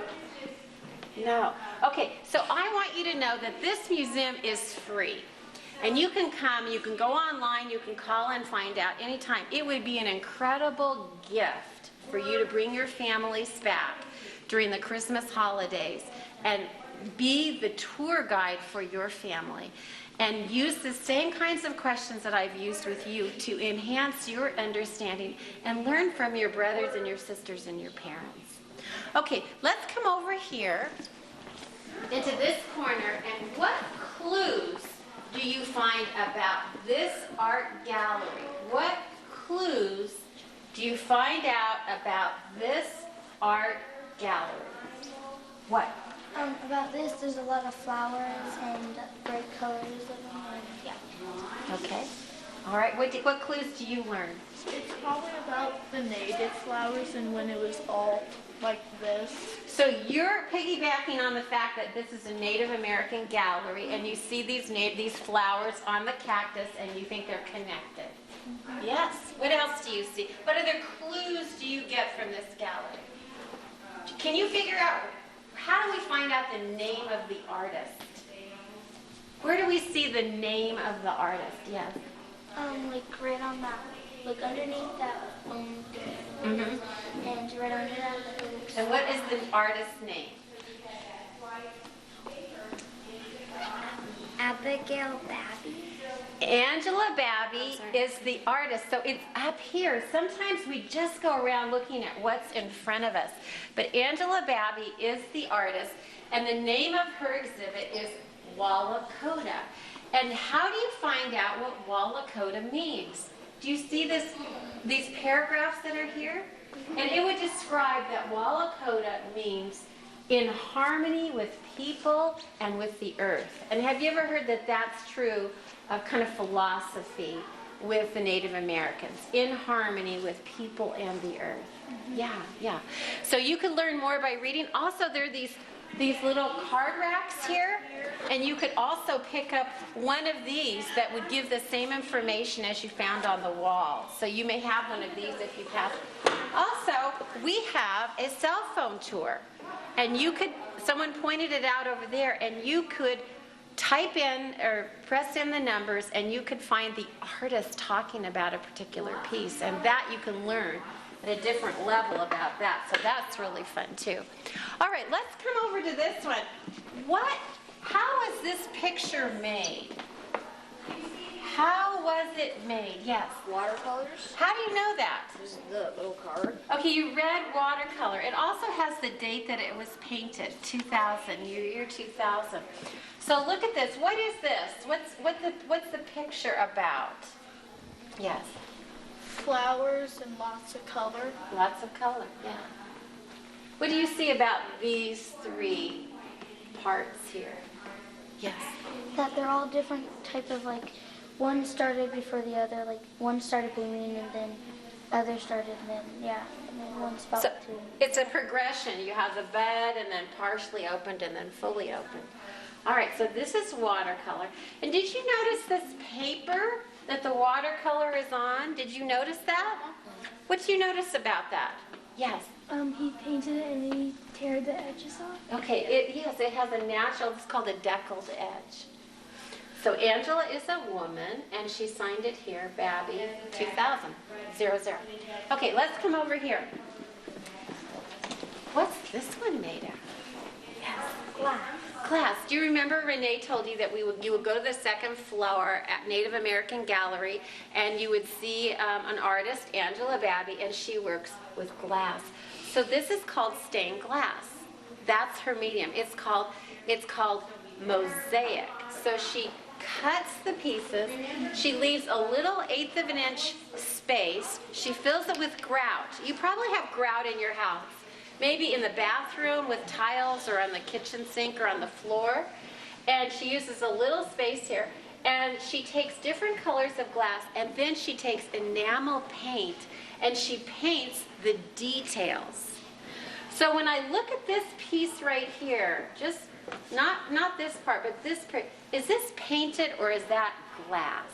No. Okay, so I want you to know that this museum is free. And you can come, you can go online, you can call and find out anytime. It would be an incredible gift for you to bring your families back during the Christmas holidays and be the tour guide for your family. And use the same kinds of questions that I've used with you to enhance your understanding and learn from your brothers and your sisters and your parents. Okay, let's come over here into this corner, and what clues do you find about this art gallery? What clues do you find out about this art gallery? What? About this, there's a lot of flowers and bright colors of them. And, yeah. Okay. All right. What clues do you learn? It's probably about the native flowers and when it was all like this. So you're piggybacking on the fact that this is a Native American gallery, and you see these flowers on the cactus, and you think they're connected. Mm-hmm. Yes. What else do you see? What other clues do you get from this gallery? Can you figure out, how do we find out the name of the artist? Where do we see the name of the artist? Yes. Like right on that, like underneath that Mm-hmm. and right under that. And what is the artist's name? Abigail Babby. Angela Babby is the artist, so it's up here. Sometimes we just go around looking at what's in front of us. But Angela Babby is the artist, and the name of her exhibit is Wallacoda. And how do you find out what Wallacoda means? Do you see these paragraphs that are here? And it would describe that Wallacoda means in harmony with people and with the earth. And have you ever heard that that's true of kind of philosophy with the Native Americans? In harmony with people and the earth. Mm-hmm. Yeah. So you can learn more by reading. Also, there are these little card racks here, and you could also pick up one of these that would give the same information as you found on the wall. So you may have one of these if you pass. Also, we have a cell phone tour, and someone pointed it out over there, and you could type in or press in the numbers, and you could find the artist talking about a particular piece, and that you can learn at a different level about that. So that's really fun too. All right, let's come over to this one. How was this picture made? How was it made? Yes. Watercolors. How do you know that? This is the little card. Okay, you read watercolor. It also has the date that it was painted, 2000, year 2000. So look at this. What is this? What's the picture about? Yes. Flowers and lots of color. Lots of color, yeah. What do you see about these three parts here? Yes. That they're all different type of like, one started before the other, like one started blooming and then other started and then, and then one sprouted too. It's a progression. You have the bud and then partially opened and then fully opened. All right, so this is watercolor. And did you notice this paper that the watercolor is on? Did you notice that? What did you notice about that? Yes. He painted it and then he teared the edges off. Okay, it has a natural, it's called a deckled edge. So Angela is a woman, and she signed it here, Babby, 2000, 00. Okay, let's come over here. What's this one made of? Yes. Glass. Do you remember Renee told you that you would go to the second floor at Native American Gallery, and you would see an artist, Angela Babby, and she works with glass. So this is called stained glass. That's her medium. It's called mosaic. So she cuts the pieces. She leaves a little 1/8 of an inch space. She fills it with grout. You probably have grout in your house. Maybe in the bathroom with tiles or on the kitchen sink or on the floor. And she uses a little space here. And she takes different colors of glass, and then she takes enamel paint and she paints the details. So when I look at this piece right here, just not this part, but this part, is this painted or is that glass?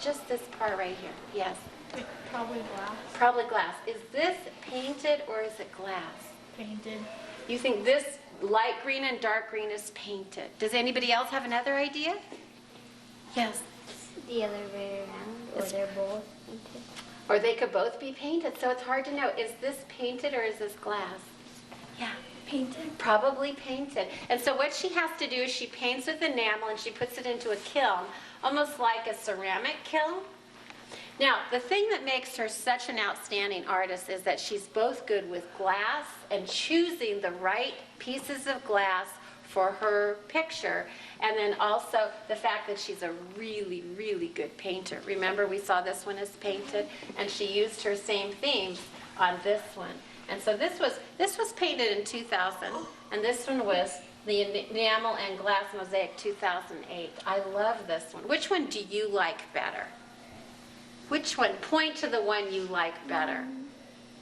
Just this part right here. Yes. Probably glass. Probably glass. Is this painted or is it glass? Painted. You think this light green and dark green is painted. Does anybody else have another idea? Yes. The other way around, or they're both painted. Or they could both be painted, so it's hard to know. Is this painted or is this glass? Yeah. Painted? Probably painted. And so what she has to do is she paints with enamel and she puts it into a kiln, almost like a ceramic kiln. Now, the thing that makes her such an outstanding artist is that she's both good with glass and choosing the right pieces of glass for her picture, and then also the fact that she's a really, really good painter. Remember, we saw this one is painted, and she used her same themes on this one. And so this was painted in 2000, and this one was the enamel and glass mosaic 2008. I love this one. Which one do you like better? Which one? Point to the one you like better.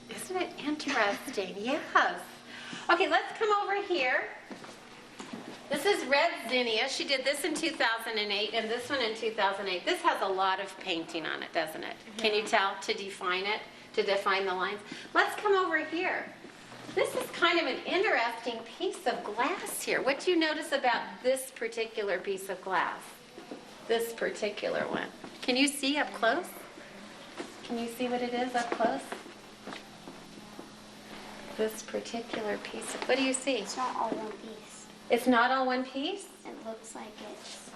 Isn't it interesting? Yes. Okay, let's come over here. This is red zinnia. She did this in 2008 and this one in 2008. This has a lot of painting on it, doesn't it? Can you tell? To define it, to define the lines. Let's come over here. This is kind of an interesting piece of glass here. What do you notice about this particular piece of glass? This particular one. Can you see up close? Can you see what it is up close? This particular piece of, what do you see? It's not all one piece. It's not all one piece? It looks like it's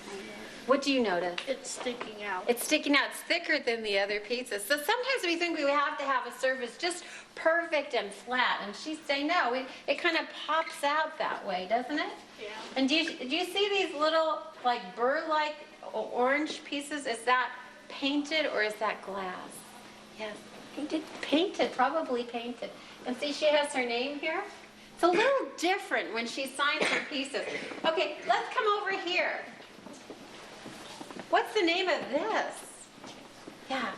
kind of... What do you notice? It's sticking out. It's sticking out. It's thicker than the other pieces. So sometimes we think we have to have a surface just perfect and flat. And she's saying, no, it kind of pops out that way, doesn't it? Yeah. And do you see these little, like, burr-like orange pieces? Is that painted or is that glass? Yes. Painted? Painted, probably painted. And see, she has her name here. It's a little different when she signs her pieces. Okay, let's come over here. What's the name of this? Yeah.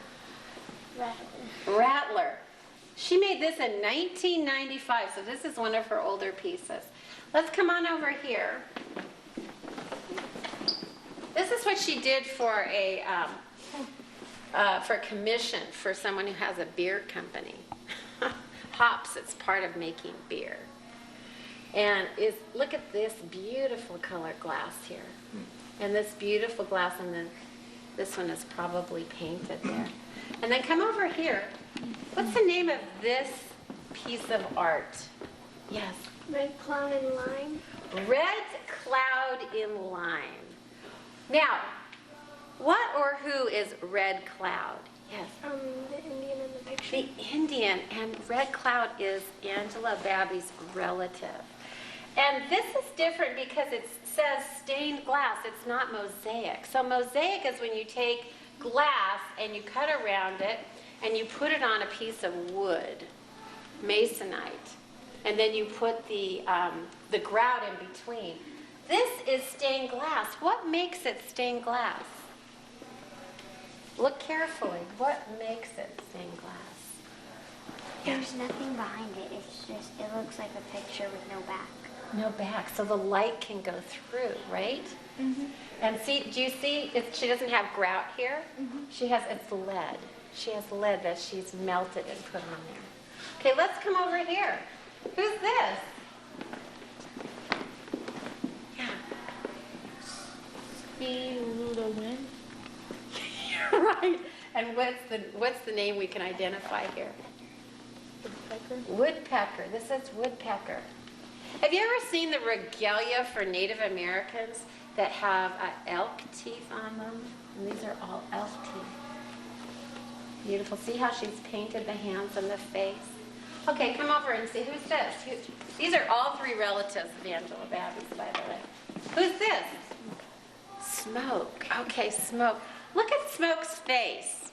Rattler. She made this in 1995, so this is one of her older pieces. Let's come on over here. This is what she did for a commission for someone who has a beer company. Hops, it's part of making beer. And look at this beautiful colored glass here. And this beautiful glass, and then this one is probably painted there. And then come over here. What's the name of this piece of art? Yes. Red cloud in lime. Red cloud in lime. Now, what or who is Red Cloud? Yes. The Indian in the picture. The Indian, and Red Cloud is Angela Babby's relative. And this is different because it says stained glass. It's not mosaic. So mosaic is when you take glass and you cut around it and you put it on a piece of wood, masonite, and then you put the grout in between. This is stained glass. What makes it stained glass? Look carefully. What makes it stained glass? There's nothing behind it. It's just, it looks like a picture with no back. No back, so the light can go through, right? Mm-hmm. And see, do you see, she doesn't have grout here? Mm-hmm. It's lead. She has lead that she's melted and put on there. Okay, let's come over here. Who's this? Yeah. Wind. Right. And what's the name we can identify here? Woodpecker. Woodpecker. This is woodpecker. Have you ever seen the regalia for Native Americans that have elk teeth on them? And these are all elk teeth. Beautiful. See how she's painted the hands and the face? Okay, come over and see. Who's this? These are all three relatives of Angela Babby's, by the way. Who's this? Smoke. Okay, Smoke. Look at Smoke's face.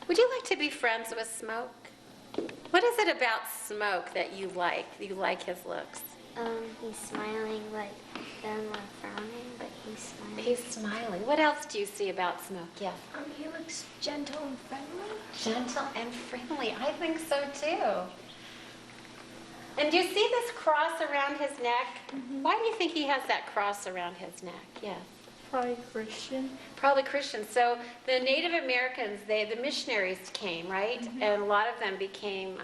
Would you like to be friends with Smoke? What is it about Smoke that you like? You like his looks? He's smiling, like, then like frowning, but he's smiling. He's smiling. What else do you see about Smoke? Yes. He looks gentle and friendly. Gentle and friendly. I think so too. And do you see this cross around his neck? Why do you think he has that cross around his neck? Yes. Probably Christian. Probably Christian. So the Native Americans, the missionaries came, right? And a lot of them became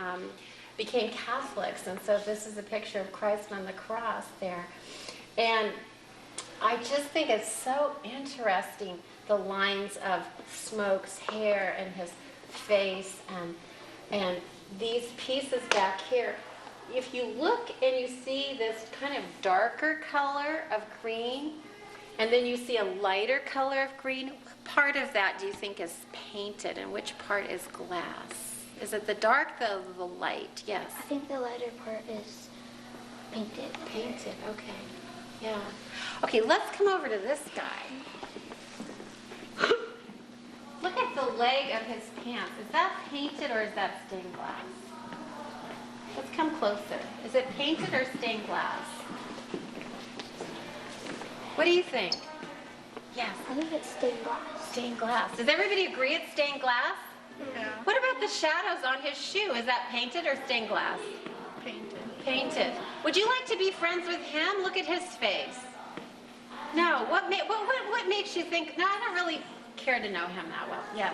Catholics. And so this is a picture of Christ on the cross there. And I just think it's so interesting, the lines of Smoke's hair and his face and these pieces back here. If you look and you see this kind of darker color of green, and then you see a lighter color of green, what part of that do you think is painted and which part is glass? Is it the dark, the light? Yes. I think the lighter part is painted. Painted, okay. Yeah. Okay, let's come over to this guy. Look at the leg of his pants. Is that painted or is that stained glass? Let's come closer. Is it painted or stained glass? What do you think? Yes. I think it's stained glass. Stained glass. Does everybody agree it's stained glass? Yeah. What about the shadows on his shoe? Is that painted or stained glass? Painted. Painted. Would you like to be friends with him? Look at his face. No. What makes you think? No, I don't really care to know him that well. Yes.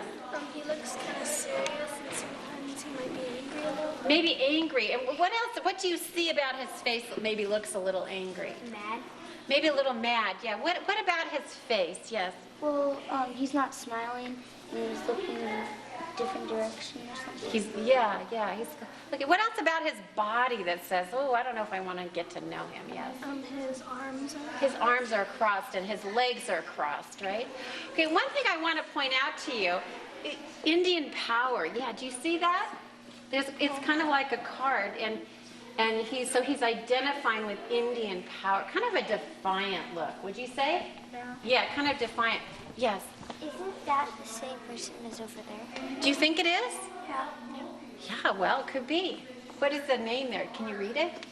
He looks kind of serious and sometimes he might be angry a little. Maybe angry. And what else? What do you see about his face that maybe looks a little angry? Mad. Maybe a little mad. Yeah. What about his face? Yes. Well, he's not smiling and he's looking in a different direction or something. He's look. What else about his body that says, "Oh, I don't know if I want to get to know him"? Yes. His arms are crossed and his legs are crossed, right? Okay. One thing I want to point out to you, Indian power. Yeah. Do you see that? It's kind of like a card, and he's identifying with Indian power, kind of a defiant look. Would you say? Yeah. Yeah. Kind of defiant. Yes. Isn't that the same person as over there? Do you think it is? Yeah. Yeah, well, it could be. What is the name there? Can you read it?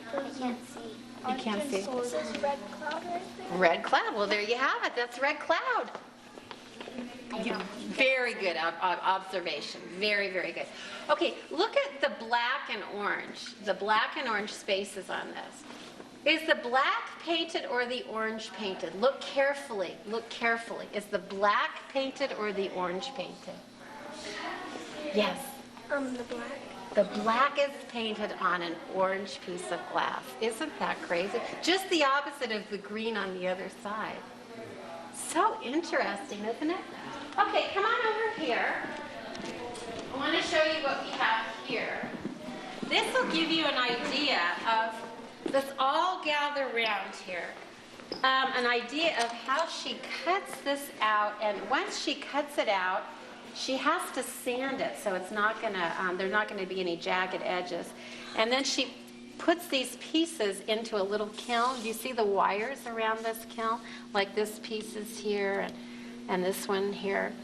I can't see. You can't see. It says red cloud right there. Red Cloud. Well, there you have it. That's Red Cloud. Very good observation. Very, very good. Okay, look at the black and orange. The black and orange spaces on this. Is the black painted or the orange painted? Look carefully. Look carefully. Is the black painted or the orange painted? Yes. The black. The black is painted on an orange piece of glass. Isn't that crazy? Just the opposite of the green on the other side. So interesting, isn't it? Okay, come on over here. I want to show you what we have here. This will give you an idea of, let's all gather around here, an idea of how she cuts this out. And once she cuts it out, she has to sand it so it's not gonna, there's not going to be any jagged edges. And then she puts these pieces into a little kiln. Do you see the wires around this kiln? Like this piece is here and this one here.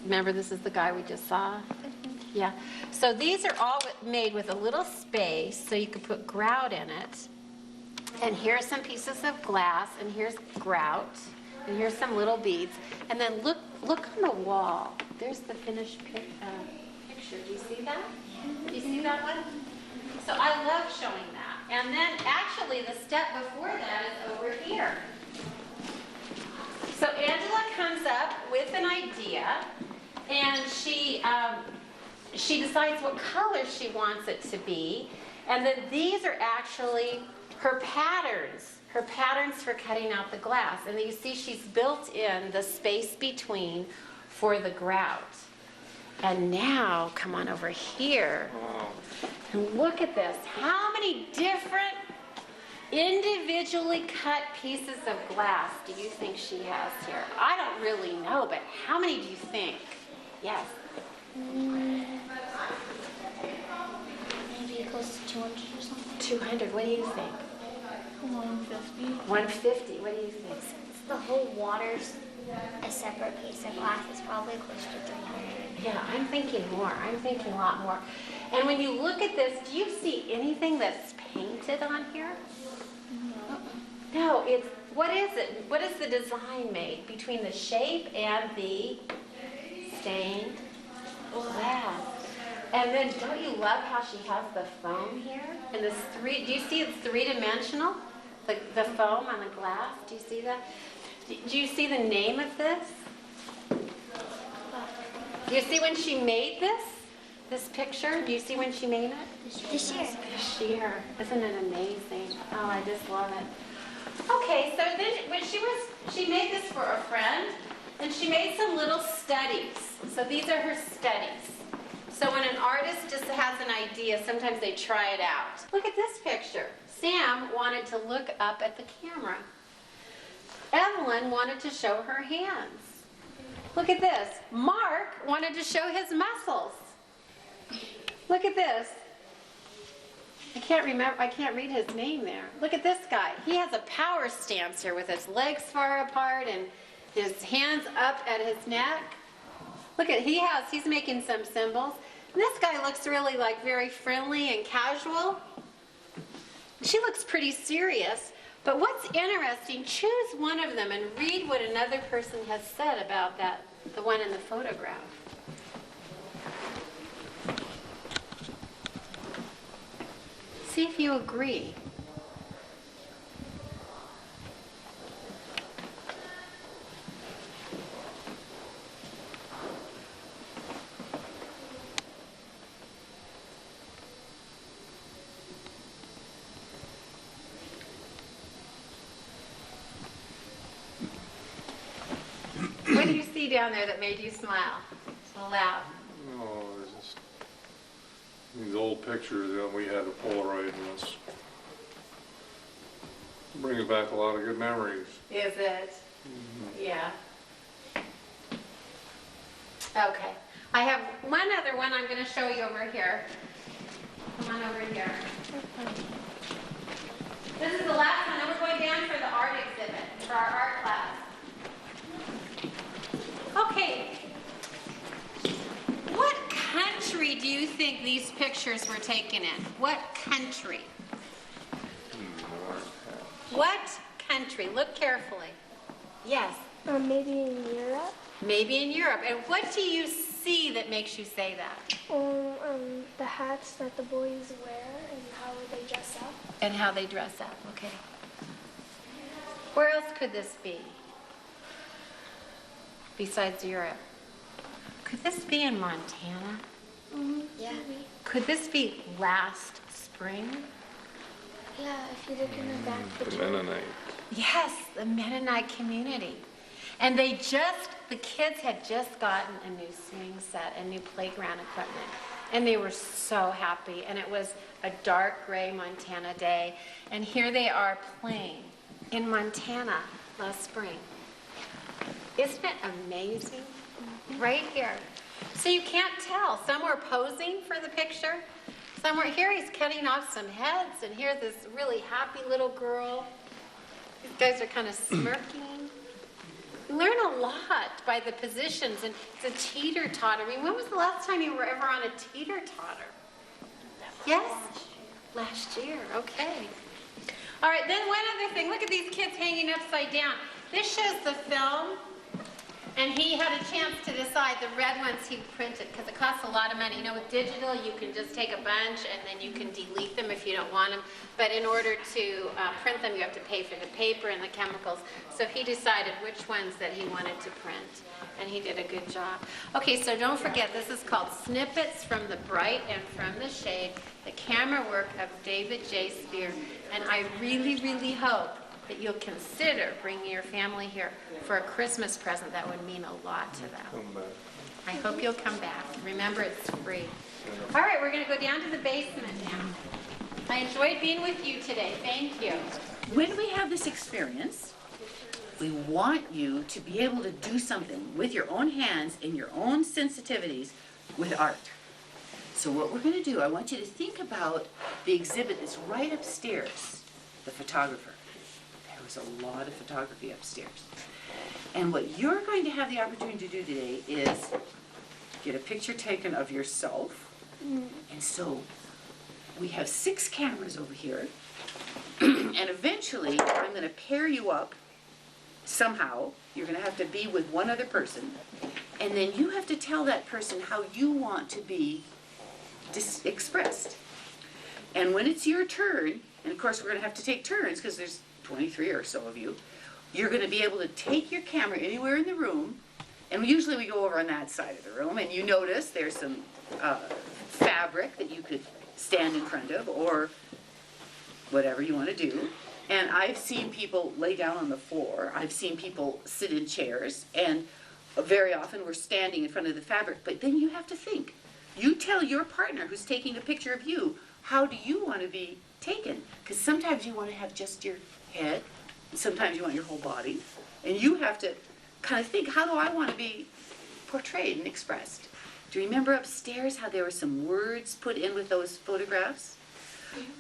Remember, this is the guy we just saw? Yeah. So these are all made with a little space so you could put grout in it. And here's some pieces of glass, and here's grout, and here's some little beads. And then look on the wall. There's the finished picture. Do you see that? Do you see that one? So I love showing that. And then actually the step before that is over here. So Angela comes up with an idea, and she decides what color she wants it to be. And then these are actually her patterns for cutting out the glass. And you see she's built in the space between for the grout. And now, come on over here and look at this. How many different individually cut pieces of glass do you think she has here? I don't really know, but how many do you think? Yes. Maybe it goes to 200 or something. 200, what do you think? 150. 150, what do you think? Since the whole water's a separate piece of glass, it's probably close to 300. Yeah, I'm thinking more. I'm thinking a lot more. And when you look at this, do you see anything that's painted on here? No, it's, what is it? What is the design made between the shape and the stained glass? And then don't you love how she has the foam here? And this do you see it's three-dimensional? The foam on the glass, do you see that? Do you see the name of this? Do you see when she made this picture? Do you see when she made it? This year. This year. Isn't it amazing? Oh, I just love it. Okay, so then when she made this for a friend, and she made some little studies. So these are her studies. So when an artist just has an idea, sometimes they try it out. Look at this picture. Sam wanted to look up at the camera. Evelyn wanted to show her hands. Look at this. Mark wanted to show his muscles. Look at this. I can't read his name there. Look at this guy. He has a power stance here with his legs far apart and his hands up at his neck. Look at, he's making some symbols. And this guy looks really like very friendly and casual. She looks pretty serious. But what's interesting, choose one of them and read what another person has said about that, the one in the photograph. See if you agree. What do you see down there that made you smile so loud? Oh, it's just these old pictures that we had to Polaroid, and it's brings back a lot of good memories. Is it? Mm-hmm. Yeah. Okay. I have one other one I'm going to show you over here. Come on over here. This is the last one, and we're going down for the art exhibit, for our art class. Okay. What country do you think these pictures were taken in? What country? What country? Look carefully. Yes. Maybe in Europe. Maybe in Europe. And what do you see that makes you say that? The hats that the boys wear and how they dress up. And how they dress up. Okay. Where else could this be? Besides Europe. Could this be in Montana? Yeah. Could this be last spring? Yeah, if you look in the back The picture. Mennonite. Yes, the Mennonite community. And the kids had just gotten a new swing set and new playground equipment. And they were so happy. And it was a dark gray Montana day. And here they are playing in Montana last spring. Isn't it amazing? Right here. So you can't tell. Some were posing for the picture. Some were, here he's cutting off some heads. And here's this really happy little girl. These guys are kind of smirking. You learn a lot by the positions, and it's a teeter-totter. I mean, when was the last time you were ever on a teeter-totter? Yes? Last year, okay. All right, then one other thing. Look at these kids hanging upside down. This shows the film, and he had a chance to decide the red ones he printed, because it costs a lot of money. You know, with digital, you can just take a bunch, and then you can delete them if you don't want them. But in order to print them, you have to pay for the paper and the chemicals. So he decided which ones that he wanted to print, and he did a good job. Okay, so don't forget, this is called Snippets from the Bright and from the Shade, the camera work of David J. Spear. And I really, really hope that you'll consider bringing your family here for a Christmas present. That would mean a lot to them. Come back. I hope you'll come back. Remember, it's free. All right, we're going to go down to the basement now. I enjoyed being with you today. Thank you. When we have this experience, we want you to be able to do something with your own hands and your own sensitivities with art. So what we're going to do, I want you to think about the exhibit that's right upstairs, the photographer. There was a lot of photography upstairs. And what you're going to have the opportunity to do today is get a picture taken of yourself. And so we have 6 cameras over here. And eventually, I'm going to pair you up somehow. You're going to have to be with one other person. And then you have to tell that person how you want to be expressed. And when it's your turn, and of course we're going to have to take turns because there's 23 or so of you, you're going to be able to take your camera anywhere in the room, and usually we go over on that side of the room, and you notice there's some fabric that you could stand in front of, or whatever you want to do. And I've seen people lay down on the floor. I've seen people sit in chairs, and very often we're standing in front of the fabric. But then you have to think. You tell your partner who's taking a picture of you, how do you want to be taken? Because sometimes you want to have just your head, and sometimes you want your whole body. And you have to kind of think, how do I want to be portrayed and expressed? Do you remember upstairs how there were some words put in with those photographs?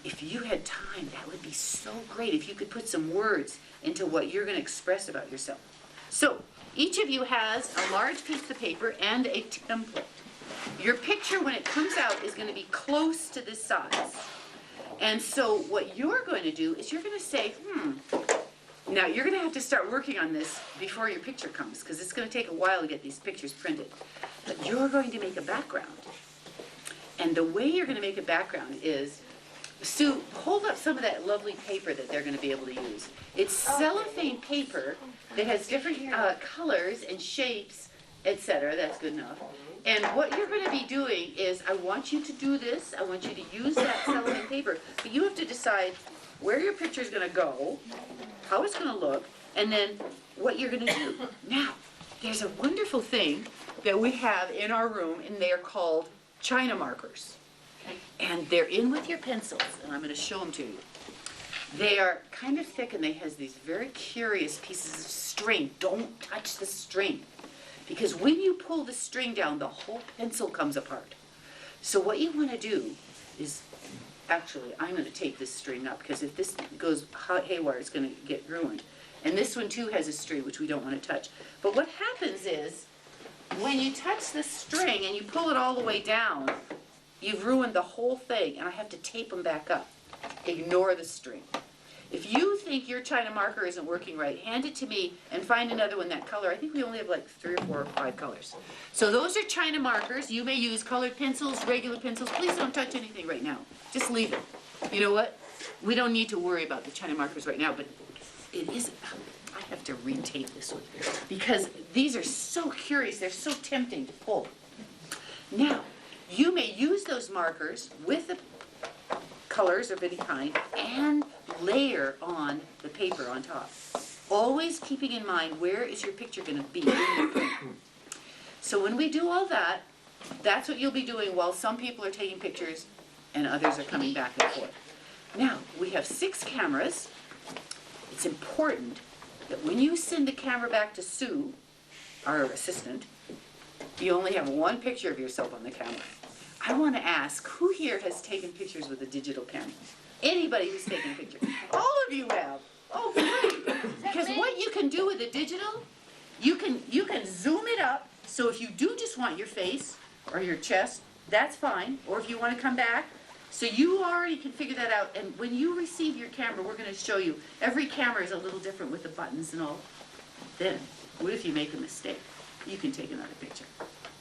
If you had time, that would be so great if you could put some words into what you're going to express about yourself. So, each of you has a large piece of paper and a template. Your picture, when it comes out, is going to be close to this size. And so what you're going to do is you're going to say, now you're going to have to start working on this before your picture comes, because it's going to take a while to get these pictures printed. But you're going to make a background. And the way you're going to make a background is, Sue, hold up some of that lovely paper that they're going to be able to use. It's cellophane paper that has different colors and shapes, etc. That's good enough. And what you're going to be doing is, I want you to do this. I want you to use that cellophane paper. But you have to decide where your picture is going to go, how it's going to look, and then what you're going to do. Now, there's a wonderful thing that we have in our room, and they are called China markers. And they're in with your pencils, and I'm going to show them to you. They are kind of thick, and they have these very curious pieces of string. Don't touch the string, because when you pull the string down, the whole pencil comes apart. So what you want to do is, actually, I'm going to take this string up, because if this goes haywire, it's going to get ruined. And this one, too, has a string, which we don't want to touch. But what happens is, when you touch the string and you pull it all the way down, you've ruined the whole thing, and I have to tape them back up. Ignore the string. If you think your China marker isn't working right, hand it to me and find another one that color. I think we only have like 3 or 4 or 5 colors. So those are China markers. You may use colored pencils, regular pencils. Please don't touch anything right now. Just leave it. You know what? We don't need to worry about the China markers right now, but it is, I have to retape this one, because these are so curious. They're so tempting to pull. Now, you may use those markers with the colors of any kind and layer on the paper on top. Always keeping in mind, where is your picture going to be in your print. So when we do all that, that's what you'll be doing while some people are taking pictures and others are coming back and forth. Now, we have 6 cameras. It's important that when you send the camera back to Sue, our assistant, you only have 1 picture of yourself on the camera. I want to ask, who here has taken pictures with a digital camera? Anybody who's taken a picture? All of you have. Oh, great. Because what you can do with a digital, you can zoom it up, so if you do just want your face or your chest, that's fine. Or if you want to come back, so you already can figure that out. And when you receive your camera, we're going to show you, every camera is a little different with the buttons and all. Then, what if you make a mistake? You can take another picture.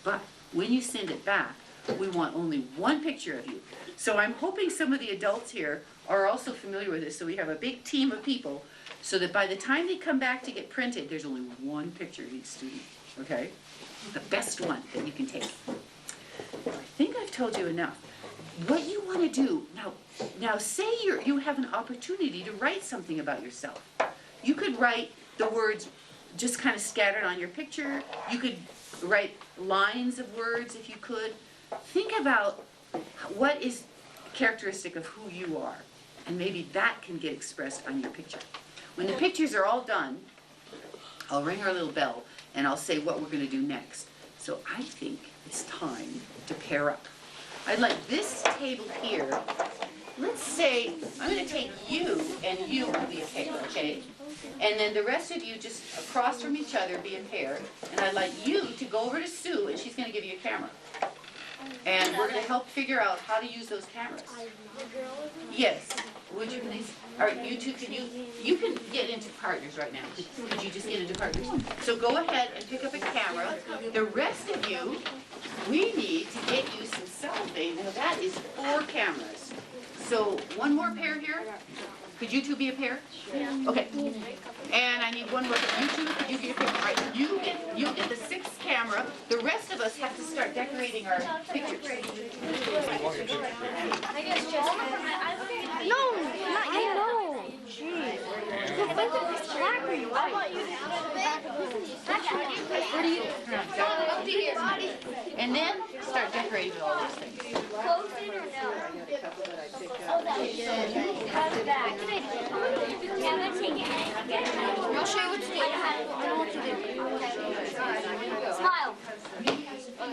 But when you send it back, we want only 1 picture of you. So I'm hoping some of the adults here are also familiar with this, so we have a big team of people, so that by the time they come back to get printed, there's only 1 picture of each student, okay? The best one that you can take. I think I've told you enough. What you want to do, now say you have an opportunity to write something about yourself. You could write the words just kind of scattered on your picture. You could write lines of words if you could. Think about what is characteristic of who you are, and maybe that can get expressed on your picture. When the pictures are all done, I'll ring our little bell, and I'll say what we're going to do next. So I think it's time to pair up. I'd like this table here. Let's say I'm going to take you, and you will be a pair, okay? And then the rest of you just across from each other be a pair. And I'd like you to go over to Sue, and she's going to give you a camera. And we're going to help figure out how to use those cameras. Yes. Would you please? All right, you two, you can get into partners right now. Could you just get into partners? So go ahead and pick up a camera. The rest of you, we need to get you some cellophane, now that is 4 cameras. So one more pair here. Could you two be a pair? Yeah. Okay. And I need one more. You two, could you be a pair? All right. You get the 6th camera. The rest of us have to start decorating our pictures. No, not yet. No. Jeez. And then start decorating with all those things. Close it or no? Oh, that is good. How's that? Yeah, I'm gonna take it. I'll show you what to do. I know what to do. Smile.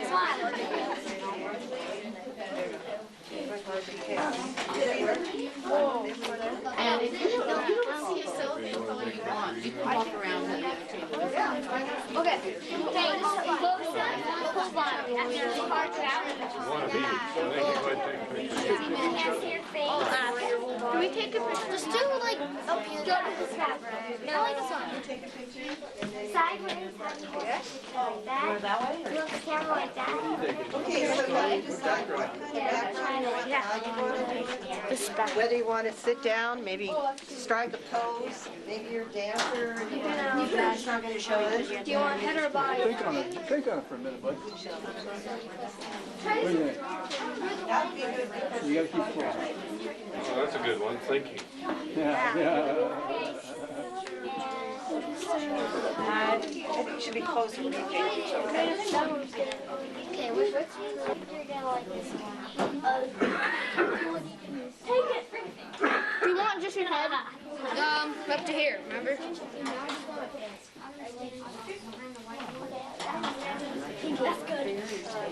Smile. And if you don't see a cellophane color you want, you can walk around the other table. Okay. Close the bottom. After the cards out. Can we take a picture? Just do like up here. Go to the snap. No, like this one. Sideways. Like that. That way? You want the camera like that? Okay, so now you decide what kind of background you want, how you want to, whether you want to sit down, maybe strike a pose, maybe you're a dancer. Do you want head or body? Think on it for a minute, bud. What do you think? You gotta keep close. Oh, that's a good one, thinking. Yeah. I think you should be closer when you get Okay, which you're gonna like this one. Take it. Do you want just your head? Up to here, remember? That's good. Your turn.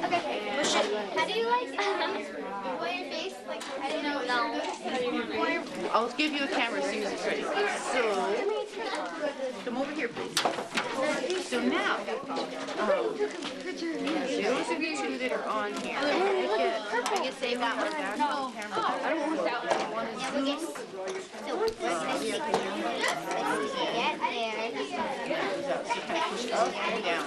Okay, push it. How do you like wear your face? Like, I don't know. No. I'll give you a camera as soon as it's ready. So, come over here, please. So now, those of you two that are on here, I can save that one back. No, I don't want that one. I want to zoom. Down.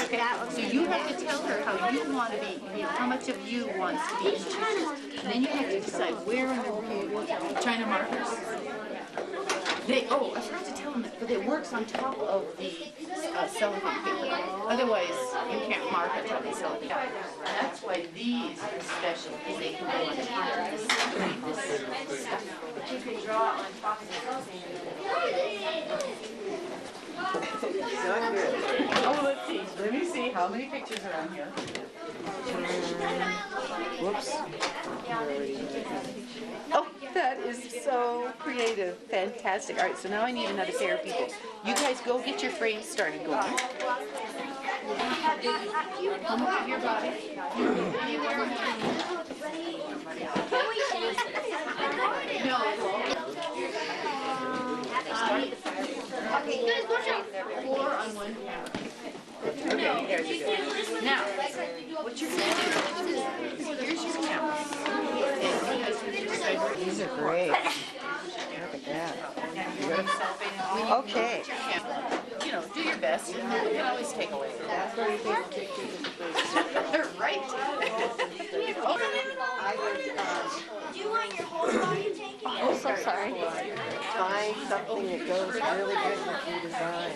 Okay, so you have to tell her how you want to be, how much of you wants to be in the pictures. And then you have to decide where in the room you want China markers. I forgot to tell them that, but it works on top of the cellophane paper. Otherwise, you can't mark it on the cellophane paper. That's why these are special, because they can go on top of this stuff. But you can draw on top of the cellophane. Oh, let's see. Let me see how many pictures are on here. Whoops. Oh, that is so creative. Fantastic. All right, so now I need another pair of people. You guys go get your frames started going. Come up with your body. No. Four on one camera. Okay, there's a good. Now, what you're going to do is, here's your camera. These are great. Look at that. Okay. You know, do your best. You can always take away from that. Right? Do you want your whole body taken? Oh, so sorry. Find something that goes really good with your design.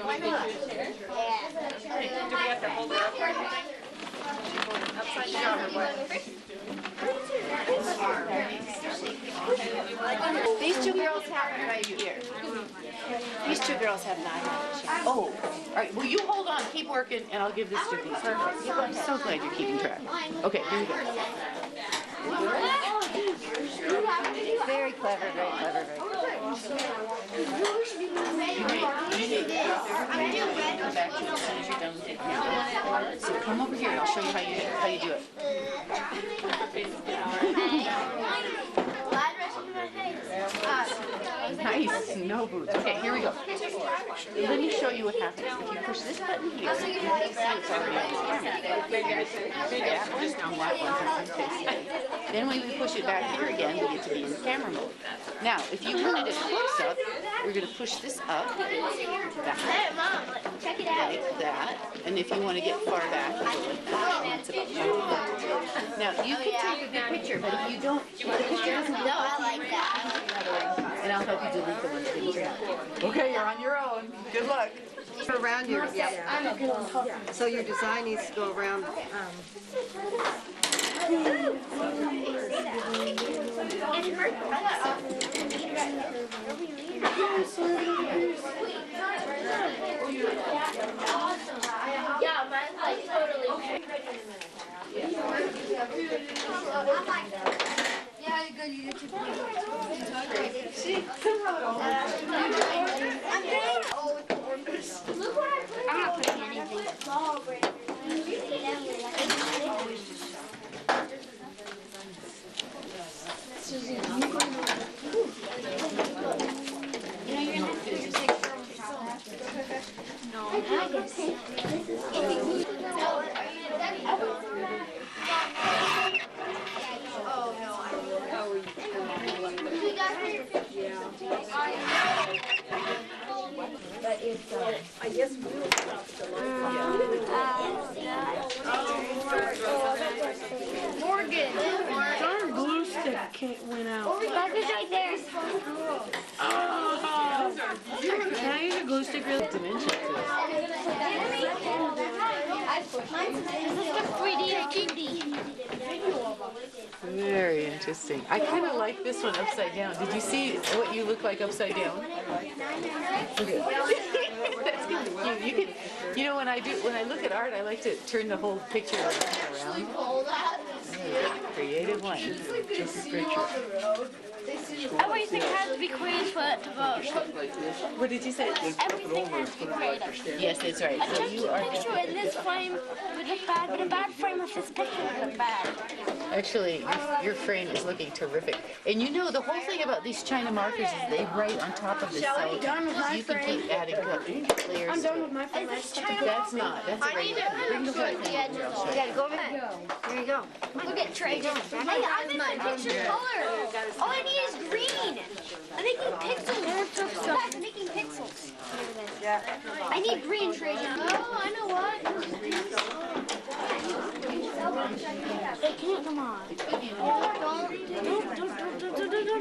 Why not? Do we have to hold it up? Upside down or what? These two girls have it right here. These two girls have not had a chance. Oh, all right. Well, you hold on, keep working, and I'll give this to these. I'm so glad you're keeping track. Okay, here you go. Very clever, very clever, very clever. Come back to it as soon as you're done with it. So come over here, and I'll show you how you do it. Nice. No boots. Okay, here we go. Let me show you what happens. If you push this button here, you can see it's already on camera. That one, and that one has been facing. Then when we push it back here again, we get to be in camera mode. Now, if you wanted it close up, we're going to push this up, back, like that. And if you want to get far back, you go like that. It's about that. Now, you can take a good picture, but if you don't, if the picture doesn't look I like that. and I'll help you delete the ones that didn't turn out. Okay, you're on your own. Good luck. Around your, so your design needs to go around. Yeah, mine's like totally. Yeah, good. You get your I'm not putting anything. Morgan. Our glue stick went out. That is right there. Can I use a glue stick really? Dimension to it. Very interesting. I kind of like this one upside down. Did you see what you look like upside down? Okay. That's kind of cute. You can, you know, when I look at art, I like to turn the whole picture around. Creative one. I always think it has to be Queen's foot to vote. What did you say? Everything has to be creative. Yes, that's right. I So took you the are picture in this frame would look bad, but a bad frame with this picture would look bad. actually your frame is looking terrific. And you know the whole thing about these China markers is they write on top of this, so you can keep adding layers. I'm done with my frame. That's not. That's a regular. Bring the whole thing over. I'll show you. Go over there. There you go. Look at Trey. Hey, I'm in my picture color. All I need is green. I'm making pixels. I'm making pixels. I need green, Trey. Oh, I know what. They can't come on.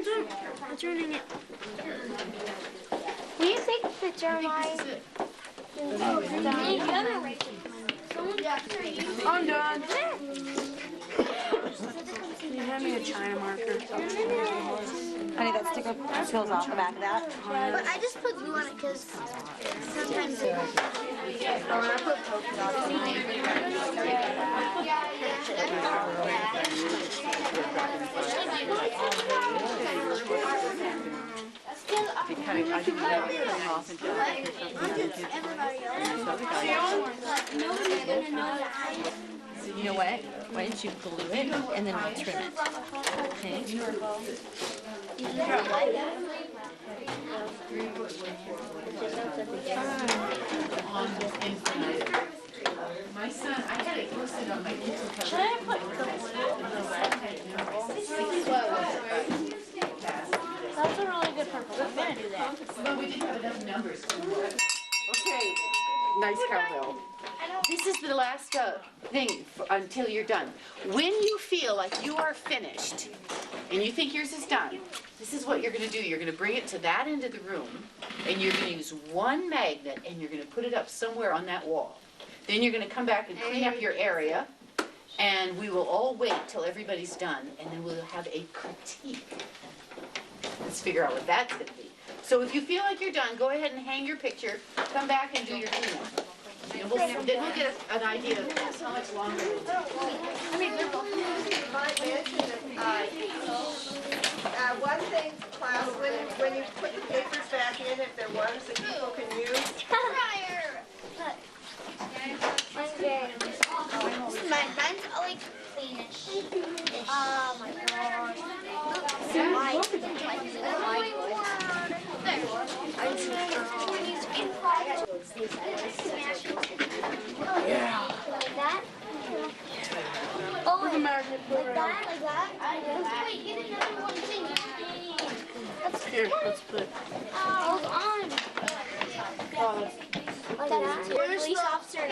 Don't. I'm turning it. Will you take a picture of mine? I'm done. Can you hand me a China marker? Honey, that sticker peels off the back of that. But I just put glue on it because sometimes it... I put polka dots on I think that would come off and Nobody's gonna know that. You know what? Why don't you glue it and then we'll trim it. Okay? My son, I had it posted on my YouTube. Should I put That's a really good purple. I'm gonna do that. Well, we didn't have enough numbers. Okay, nice cowbell. This is the last thing until you're done. When you feel like you are finished and you think yours is done, this is what you're going to do. You're going to bring it to that end of the room and you're going to use one magnet and you're going to put it up somewhere on that wall. Then you're going to come back and clean up your area and we will all wait till everybody's done and then we'll have a critique. Let's figure out what that's going to be. So if you feel like you're done, go ahead and hang your picture, come back and do your cleanup. And then we'll get an idea of how much longer it will take. One thing, class, when you put the papers back in, if they're ones that people can use. Mine's like cleanish. Oh my god. There. the magnet put Like that, like that. Wait, get another one thing. Here, let's put. Hold on. Like that. Police officer and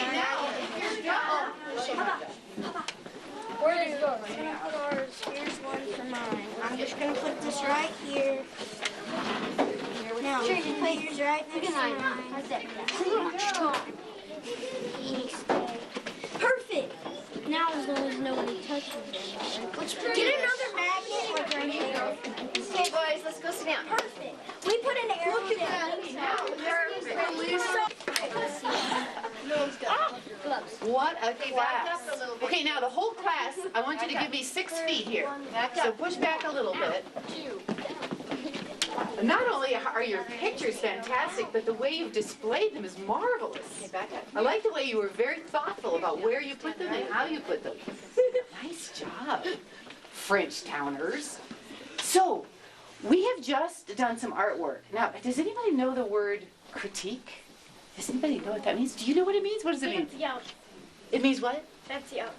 Where is yours? Here's one for mine. I'm just gonna put this right here. Now, put yours right next to mine. Right there. Perfect. Now as long as nobody touches it. Get another magnet like right here. Okay, boys, let's go sit down. Perfect. We put an arrow Look at Gloves. What a class. Okay, now the whole class, I want you to give me 6 feet here. So push back a little bit. Not only are your pictures fantastic, but the way you've displayed them is marvelous. I like the way you were very thoughtful about where you put them and how you put them. Nice job, French towners. So, we have just done some artwork. Now, does anybody know the word critique? Does anybody know what that means? Do you know what it means? What does it mean? Fancy out. It means what? Fancy out.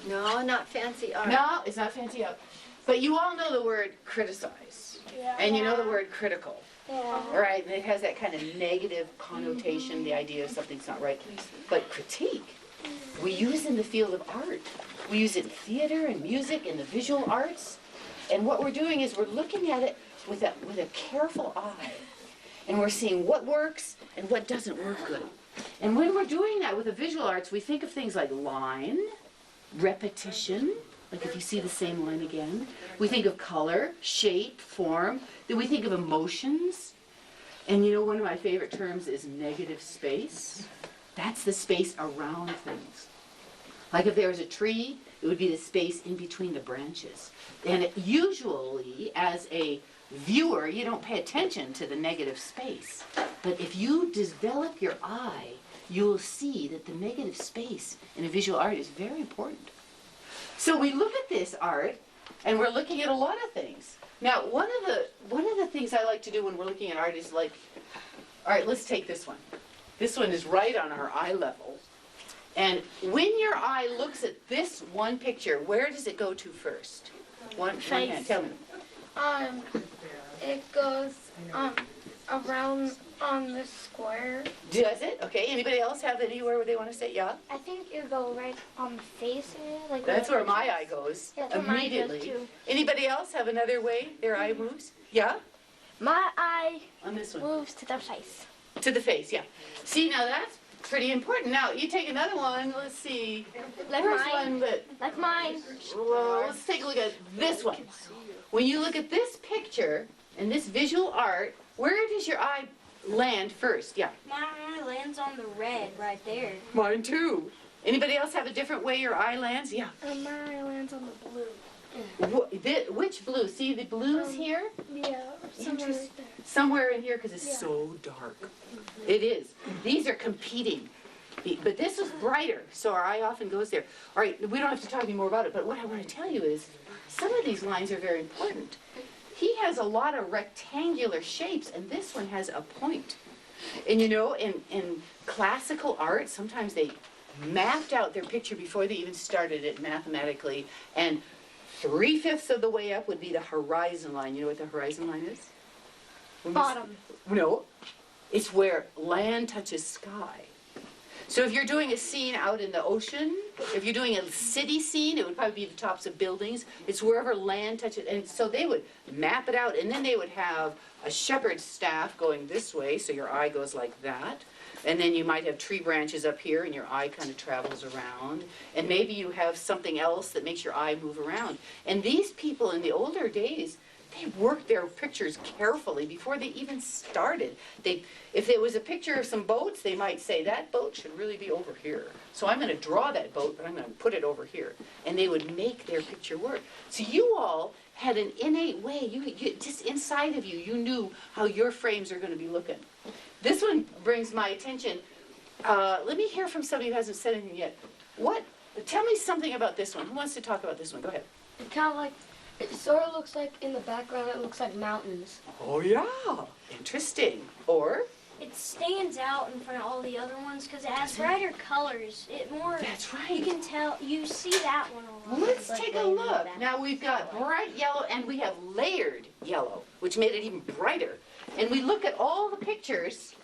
No, not fancy art. No, it's not fancy out. But you all know the word criticize. Yeah. And you know the word critical. Yeah. All right, and it has that kind of negative connotation, the idea of something's not right. But critique, we use in the field of art. We use it in theater and music and the visual arts. And what we're doing is we're looking at it with a careful eye. And we're seeing what works and what doesn't work good. And when we're doing that with the visual arts, we think of things like line, repetition, like if you see the same line again. We think of color, shape, form. Then we think of emotions. And you know, one of my favorite terms is negative space. That's the space around things. Like if there was a tree, it would be the space in between the branches. And usually, as a viewer, you don't pay attention to the negative space. But if you develop your eye, you'll see that the negative space in a visual art is very important. So we look at this art, and we're looking at a lot of things. Now, one of the things I like to do when we're looking at art is like, all right, let's take this one. This one is right on our eye level. And when your eye looks at this one picture, where does it go to first? One hand, tell me. It goes around on this square. Does it? Okay. Anybody else have anywhere where they want to say yeah? I think it go right on the face area, like That's where my eye goes Yeah, that's where mine goes, immediately. too. Anybody else have another way their eye moves? Yeah? My eye On this one. moves to the face. To the face, yeah. See, now that's pretty important. Now, you take another one. Let's see. Like First mine. one that, Like mine. well, let's take a look at this one. When you look at this picture and this visual art, where does your eye land first? Yeah. My eye lands on the red right there. Mine too. Anybody else have a different way your eye lands? Yeah. My eye lands on the blue. Which blue? See the blues here? Yeah, somewhere right there. Somewhere in here because it's Yeah. so dark. It is. These are competing. But this is brighter, so our eye often goes there. All right, we don't have to talk any more about it, but what I want to tell you is some of these lines are very important. He has a lot of rectangular shapes, and this one has a point. And you know, in classical art, sometimes they mapped out their picture before they even started it mathematically, and 3/5 of the way up would be the horizon line. You know what the horizon line is? Bottom. No, it's where land touches sky. So if you're doing a scene out in the ocean, if you're doing a city scene, it would probably be the tops of buildings. It's wherever land touches, and so they would map it out, and then they would have a shepherd's staff going this way, so your eye goes like that. And then you might have tree branches up here, and your eye kind of travels around. And maybe you have something else that makes your eye move around. And these people in the older days, they worked their pictures carefully before they even started. If there was a picture of some boats, they might say, that boat should really be over here. So I'm going to draw that boat, but I'm going to put it over here. And they would make their picture work. So you all had an innate way, you just inside of you, you knew how your frames are going to be looking. This one brings my attention. Let me hear from somebody who hasn't said anything yet. Tell me something about this one. Who wants to talk about this one? Go ahead. It kind of like, it sort of looks like in the background, it looks like mountains. Oh, yeah. Interesting. Or? it stands out in front of all the other ones because it has brighter colors. It more. That's right. You can tell. You see that one a lot. Well, let's take a look. Now we've got bright yellow and we have layered yellow, which made it even brighter. And we look at all the pictures.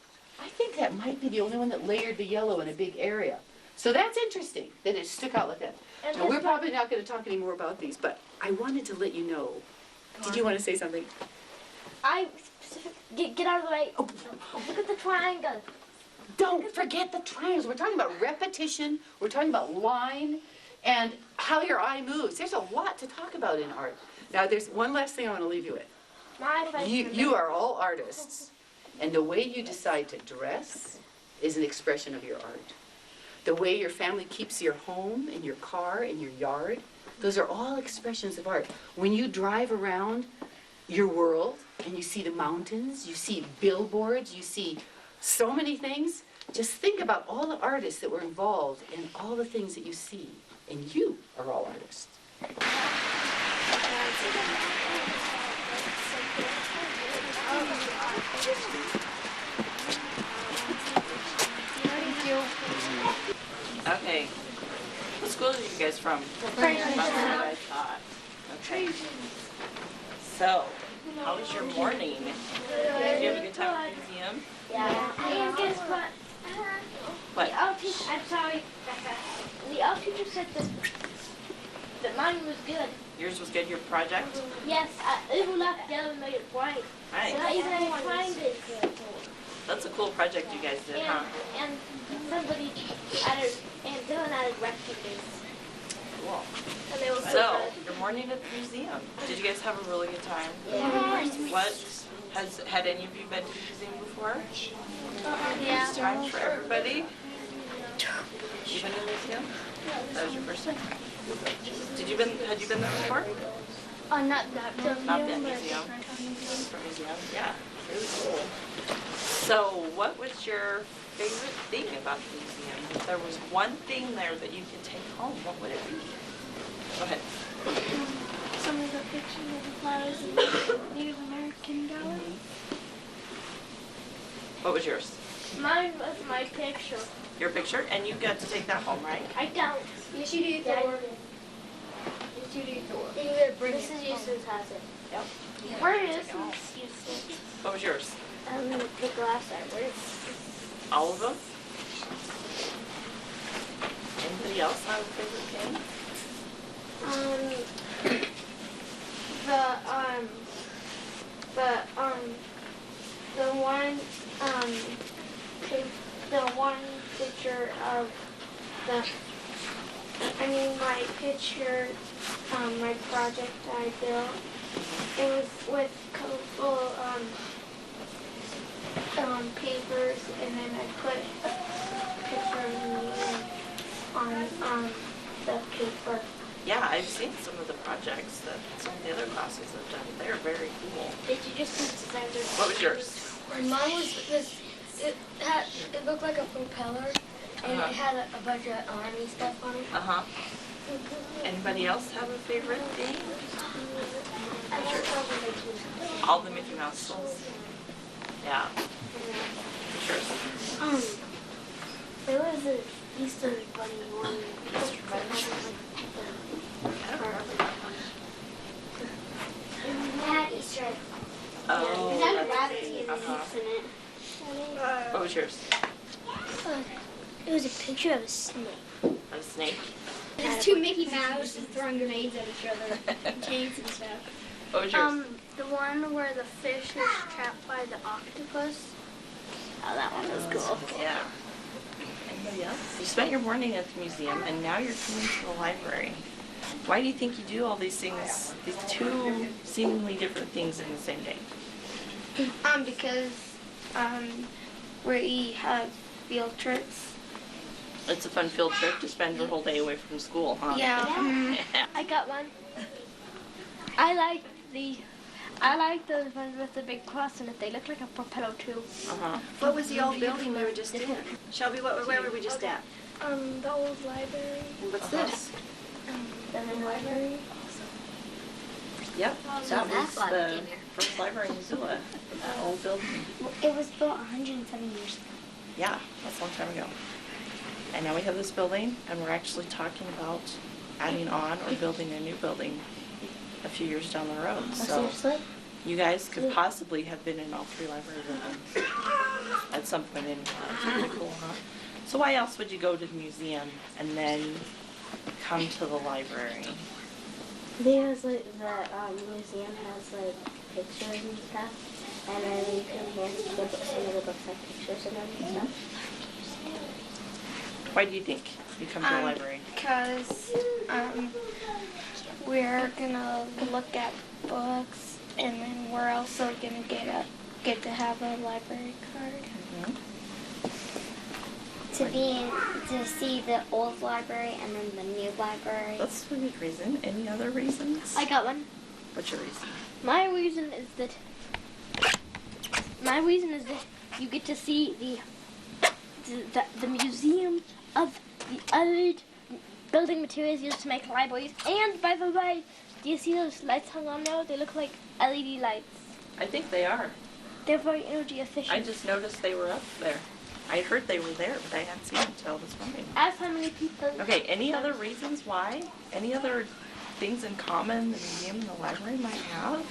I think that might be the only one that layered the yellow in a big area. So that's interesting that it stuck out like that. And Now we're probably not going to talk any more about these, but I wanted to let you know. Did you want to say something? Get out of the way. Oh, look at the triangle. Don't forget the triangles. We're talking about repetition. We're talking about line and how your eye moves. There's a lot to talk about in art. Now, there's one last thing I want to leave you with. You are all artists, and the way you decide to dress is an expression of your art. The way your family keeps your home and your car and your yard, those are all expressions of art. When you drive around your world and you see the mountains, you see billboards, you see so many things, just think about all the artists that were involved in all the things that you see. And you are all artists. Okay. What school are you guys from? That's what I thought. Okay. So, how was your morning? Did you have a good time at the museum? Yeah. And guess what? What? The art teacher, I'm sorry, the art teacher said that mine was good. Yours was good, your project? Yes, I overlapped the other and made it bright. Nice. So I even find it. That's a cool project you guys did, huh? And somebody added, and Dylan added rectangles. Cool. And they were So, your morning at the museum. Did you guys have a really good time? Yeah. What, had any of you been to the museum before? Yeah. First time for everybody? You been to the museum? That was your first time? Had you been there before? Not that Not that museum. Museum, yeah. Really cool. So, what was your favorite thing about the museum? If there was one thing there that you could take home, what would it be? Go ahead. Some of the pictures of the flowers in the Native American gallery. What was yours? Mine was my picture. Your picture? And you got to take that home, right? I don't. Yes, you do, Thor. Yes, you do, Thor. Mrs. Houston's has it. Yep. Where is Mrs. Houston? What was yours? The glass artwork. All of them? Anybody else have a favorite game? The one picture of my picture, my project I built, it was with colorful papers, and then I put a picture of me on the paper. Yeah, I've seen some of the projects that some of the other classes have done. They're very cool. Did you just design their What was yours? Mine was this. It looked like a propeller, and it had a bunch of army stuff on it. Uh-huh. Anybody else have a favorite thing? I like all the Mickey Mouse. All the Mickey Mouse dolls. Yeah. What's yours? There was a Easter bunny one. Easter bunny? I don't remember. It had Easter eggs. Oh. It had a rabbit in Uh-huh. it. What was yours? It was a picture of a snake. A snake? There's two Mickey Mouse throwing grenades at each other, canes and stuff. What was yours? The one where the fish is trapped by the octopus. Oh, that one was cool. Yeah. Anybody else? You spent your morning at the museum, and now you're coming to the library. Why do you think you do all these things, these two seemingly different things in the same day? Because we have field trips. It's a fun field trip to spend your whole day away from school, huh? Yeah. I got one. I like those ones with the big cross in it. They look like a propeller too. Uh-huh. What was the old building we were just in? Shelby, where were we just at? The old library. What's this? The new library. Yep, So that that was library the came here. first library in Missoula, that old building. It was built 107 years ago. Yeah, that's a long time ago. And now we have this building, and we're actually talking about adding on or building a new building a few years down the road. Oh, So seriously? you guys could possibly have been in all 3 library buildings at some point in time. Pretty cool, huh? So why else would you go to the museum and then come to the library? Because like the museum has like pictures and stuff, and then you can hand the books, some of the books have pictures in them and stuff. Why do you think you come to the library? Because we're gonna look at books, and then we're also gonna get to have a library card. Mhm. To see the old library and then the new library. That's a good reason. Any other reasons? I got one. What's your reason? My reason is that you get to see the museum of the other building materials used to make libraries. And by the way, do you see those lights hung on there? They look like LED lights. I think they are. They're very energy efficient. I just noticed they were up there. I heard they were there, but I hadn't seen them until this morning. Ask how many people. Okay, any other reasons why? Any other things in common the museum and the library might have?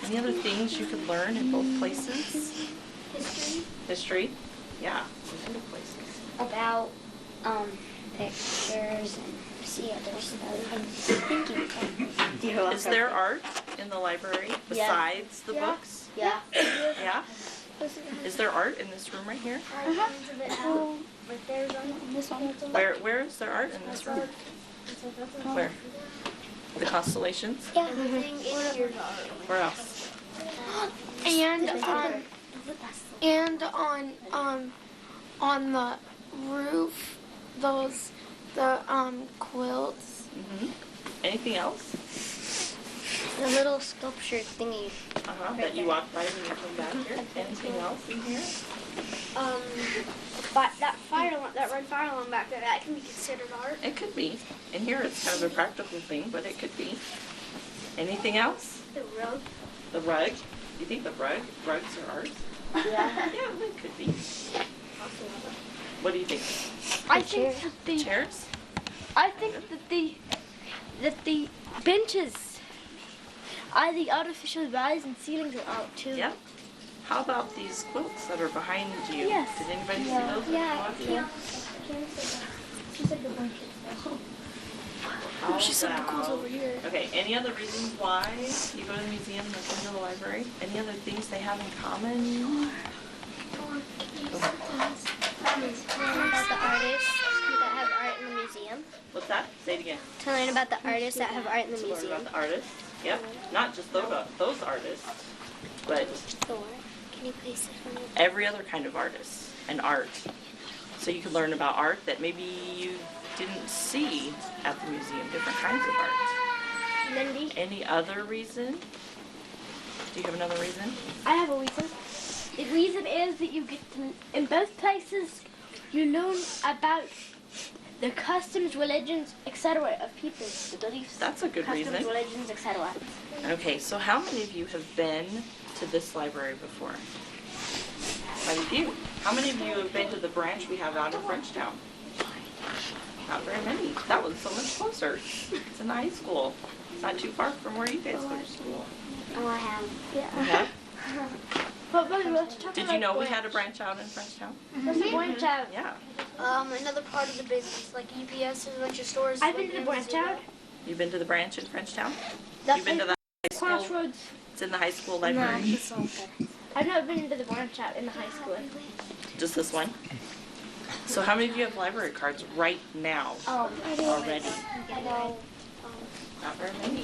Any other things you could learn in both places? History. History? Yeah, those are places. About pictures and see other stuff and thinking. Is there art in the library besides the books? Yeah. Yeah? Is there art in this room right here? Right there's on this one. Where is there art in this room? Where? The constellations? Yeah. Where else? And on the roof, the quilts. Mm-hmm. Anything else? The little sculpture thingy. That you walked by when you came back here? Anything else in here? But that red fire alarm back there, that can be considered art. It could be. In here it's kind of a practical thing, but it could be. Anything else? The rug. The rug? You think the rugs are art? Yeah. Yeah, it could be. What do you think? I think that the Chairs? I think that the benches are the artificial rise and ceilings are art too. Yeah. How about these quilts that are behind you? Yes. Did anybody see those? when you Yeah. walked in? She said the blankets. How She said the quilts about- over here. Okay, any other reasons why you go to the museum and come to the library? Any other things they have in common? About the artists that have art in the museum. What's that? Say it again. To learn about the artists that have art in the To learn museum. about the artists. Yep. Not just those artists, but Thor. Can you please sit for me? every other kind of artist and art. So you can learn about art that maybe you didn't see at the museum, different kinds of art. Mindy? Any other reason? Do you have another reason? I have a reason. The reason is that you get to, in both places, you learn about the customs, religions, etc. of people, the beliefs. That's a good customs, reason. religions, etc. Okay, so how many of you have been to this library before? Quite a few. How many of you have been to the branch we have out in Frenchtown? Not very many. That was so much closer. It's in the high school. It's not too far from where you guys go to school. Oh, I have. Yeah. But let's talk Did about you know we had a branch out in Frenchtown? What's the branch out? Yeah. Another part of the business, like UPS and a bunch of stores. I've been to the branch out. You've been to the branch in Frenchtown? That's You've been to the high school? Crossroads. It's in the high school library? I've never been to the branch out in the high school. Just this one? So how many of you have library cards right now already? Not very many.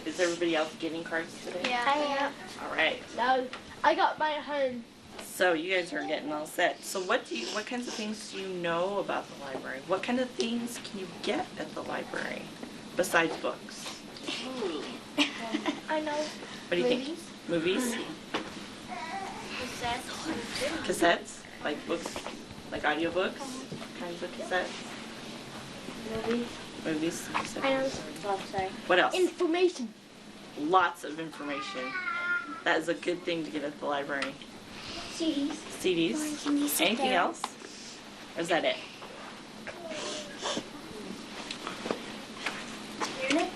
Is everybody else getting cards today? Yeah. All right. No, I got mine at home. So you guys are getting all set. So what kinds of things do you know about the library? What kind of things can you get at the library besides books? I know. What do you think? Movies? Cassettes? Like books? Like audiobooks? Kinds of cassettes? Movies. Movies? I know. Oh, sorry. What else? Information. lots of information. That is a good thing to get at the library. CDs. CDs. Anything else? Or is that it? Internet.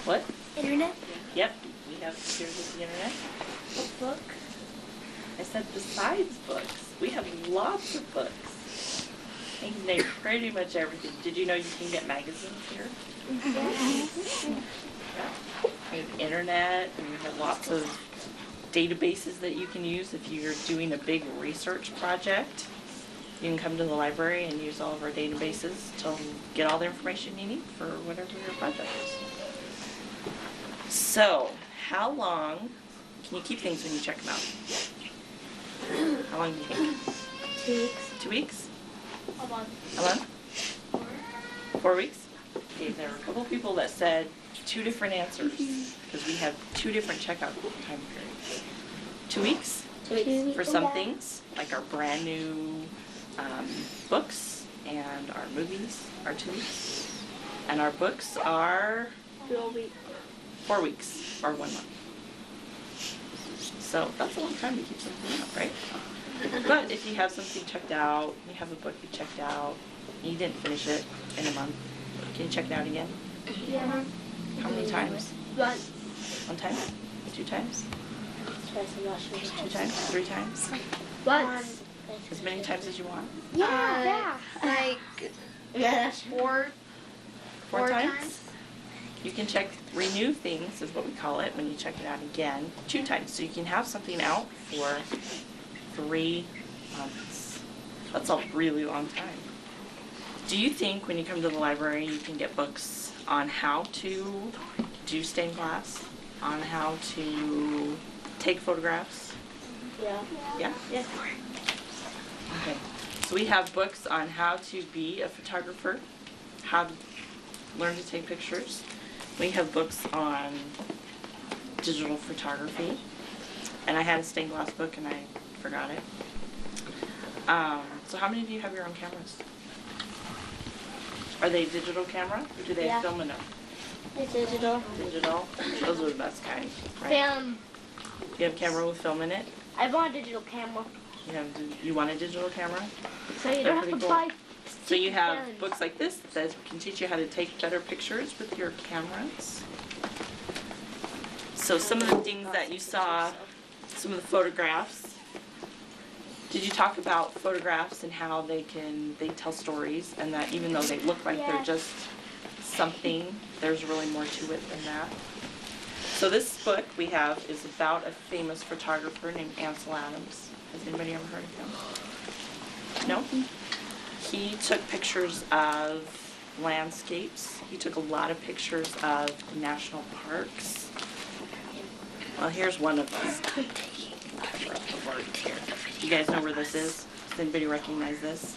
What? Internet. Yep. We have computers with the internet. A book. I said besides books. We have lots of books. I can name pretty much everything. Did you know you can get magazines here? Yeah. We have internet, and we have lots of databases that you can use if you're doing a big research project. You can come to the library and use all of our databases to get all the information you need for whatever your project is. So, how long can you keep things when you check them out? How long do you think? 2 weeks. 2 weeks? A month. A month? 4 weeks? Okay, there were a couple people that said 2 different answers because we have 2 different checkout time periods. 2 weeks? 2 weeks. For some things, like our brand new books and our movies are 2 weeks. And our books are 4 weeks or 1 month. So that's a long time to keep something out, right? But if you have something checked out, you have a book you checked out, and you didn't finish it in a month, can you check it out again? Yeah. How many times? Once. 1 time? 2 times? 2 times? 3 times? Once. As many times as you want? Yeah. Like 4 4 times? You can check renew things is what we call it when you check it out again 2 times. So you can have something out for 3 months. That's a really long time. Do you think when you come to the library you can get books on how to do stained glass? On how to take photographs? Yeah. Yeah? Yeah. Okay. So we have books on how to be a photographer, how to learn to take pictures. We have books on digital photography. And I had a stained glass book and I forgot it. So how many of you have your own cameras? Are they digital camera or do they have film in them? It's digital. Digital. Those are the best kind, right? Film. You have a camera with film in it? I want a digital camera. You want a digital camera? So you They're don't have pretty to cool. buy. So you have guns. books like this that can teach you how to take better pictures with your cameras. So some of the things that you saw, some of the photographs. Did you talk about photographs and how they tell stories and that even though they look like they're just something, there's really more to it than that? So this book we have is about a famous photographer named Ansel Adams. Has anybody ever heard of him? No? He took pictures of landscapes. He took a lot of pictures of national parks. Well, here's one of them. Cover up the word here. You guys know where this is? Does anybody recognize this?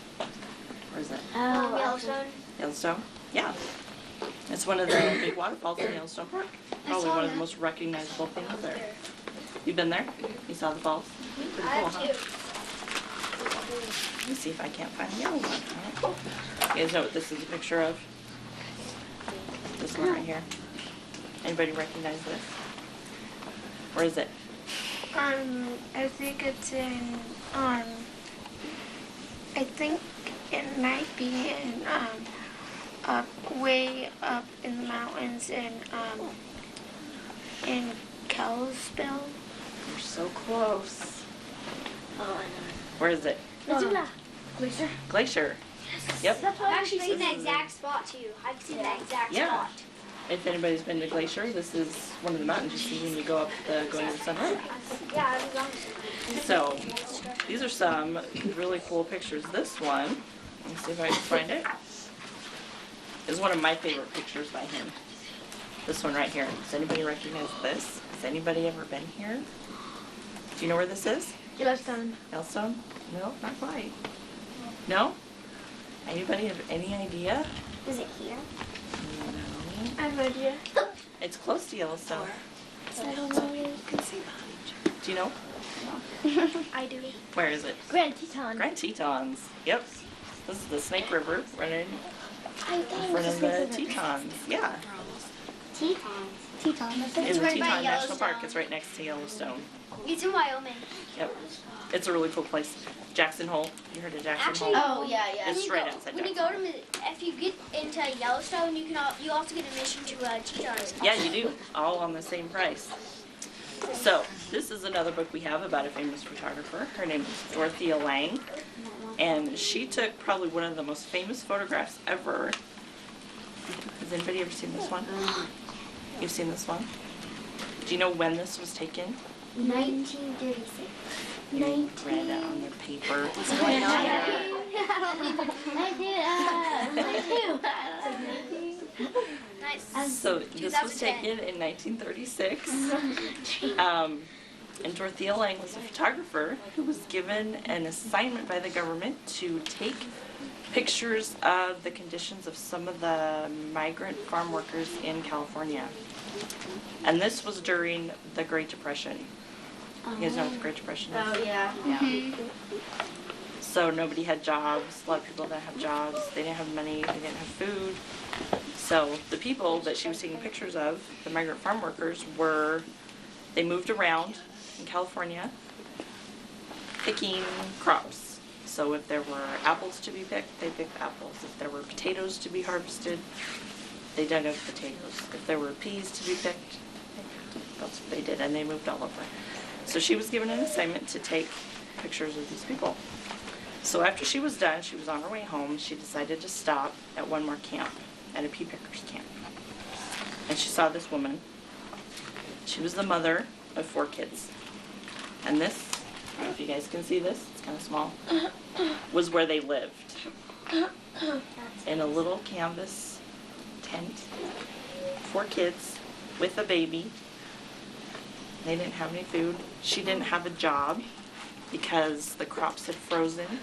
Where is it? Yellowstone. Yellowstone? Yeah. It's one of the big waterfalls in Yellowstone Park. Probably one of the most recognizable things there. You've been there? You saw the falls? Pretty cool, huh? Let me see if I can't find the yellow one. You guys know what this is a picture of? This one right here. Anybody recognize this? Where is it? I think it's in, I think it might be in, way up in the mountains in Kalispell. You're so close. Oh, I know. Where is it? Missoula. Glacier. Glacier. Yep. I've actually seen the exact spot too. I've seen the exact Yeah. spot. If anybody's been to Glacier, this is one of the mountains you see when you go up going to the sunset. Yeah, I was on. So, these are some really cool pictures. This one, let me see if I can find it, is one of my favorite pictures by him. This one right here. Does anybody recognize this? Has anybody ever been here? Do you know where this is? Yellowstone. Yellowstone? No, not quite. No? Anybody have any idea? Is it here? No. I have no idea. It's close to Yellowstone. I don't know where you can see behind Do you know? you. I do. Where is it? Grand Teton. Grand Tetons. Yep. This is the Snake River running I in front of the Tetons. Yeah. Tetons. In the right by Teton National Yellowstone. Park. It's right next to Yellowstone. It's in Wyoming. Yep. It's a really cool place. Jackson Hole. You heard of Jackson Actually, Hole? yeah. It's right outside When you Jackson. go to, if you get into Yellowstone, you also get admission to Tetons. Yeah, you do. All on the same price. So, this is another book we have about a famous photographer. Her name is Dorothea Lange. And she took probably one of the most famous photographs ever. Has anybody ever seen this one? You've seen this one? Do you know when this was taken? 1936. You read it on the paper. What's going on? So this was taken in 1936. And Dorothea Lange was a photographer who was given an assignment by the government to take pictures of the conditions of some of the migrant farm workers in California. And this was during the Great Depression. You guys know what the Great Depression is? Oh, yeah. Yeah. So nobody had jobs. A lot of people didn't have jobs. They didn't have money. They didn't have food. So the people that she was taking pictures of, the migrant farm workers, they moved around in California picking crops. So if there were apples to be picked, they picked apples. If there were potatoes to be harvested, they dug up potatoes. If there were peas to be picked, that's what they did, and they moved all over. So she was given an assignment to take pictures of these people. So after she was done, she was on her way home, she decided to stop at one more camp, at a pea pickers camp. And she saw this woman. She was the mother of 4 kids. And this, I don't know if you guys can see this, it's kind of small, was where they lived. In a little canvas tent, 4 kids with a baby. They didn't have any food. She didn't have a job because the crops had frozen.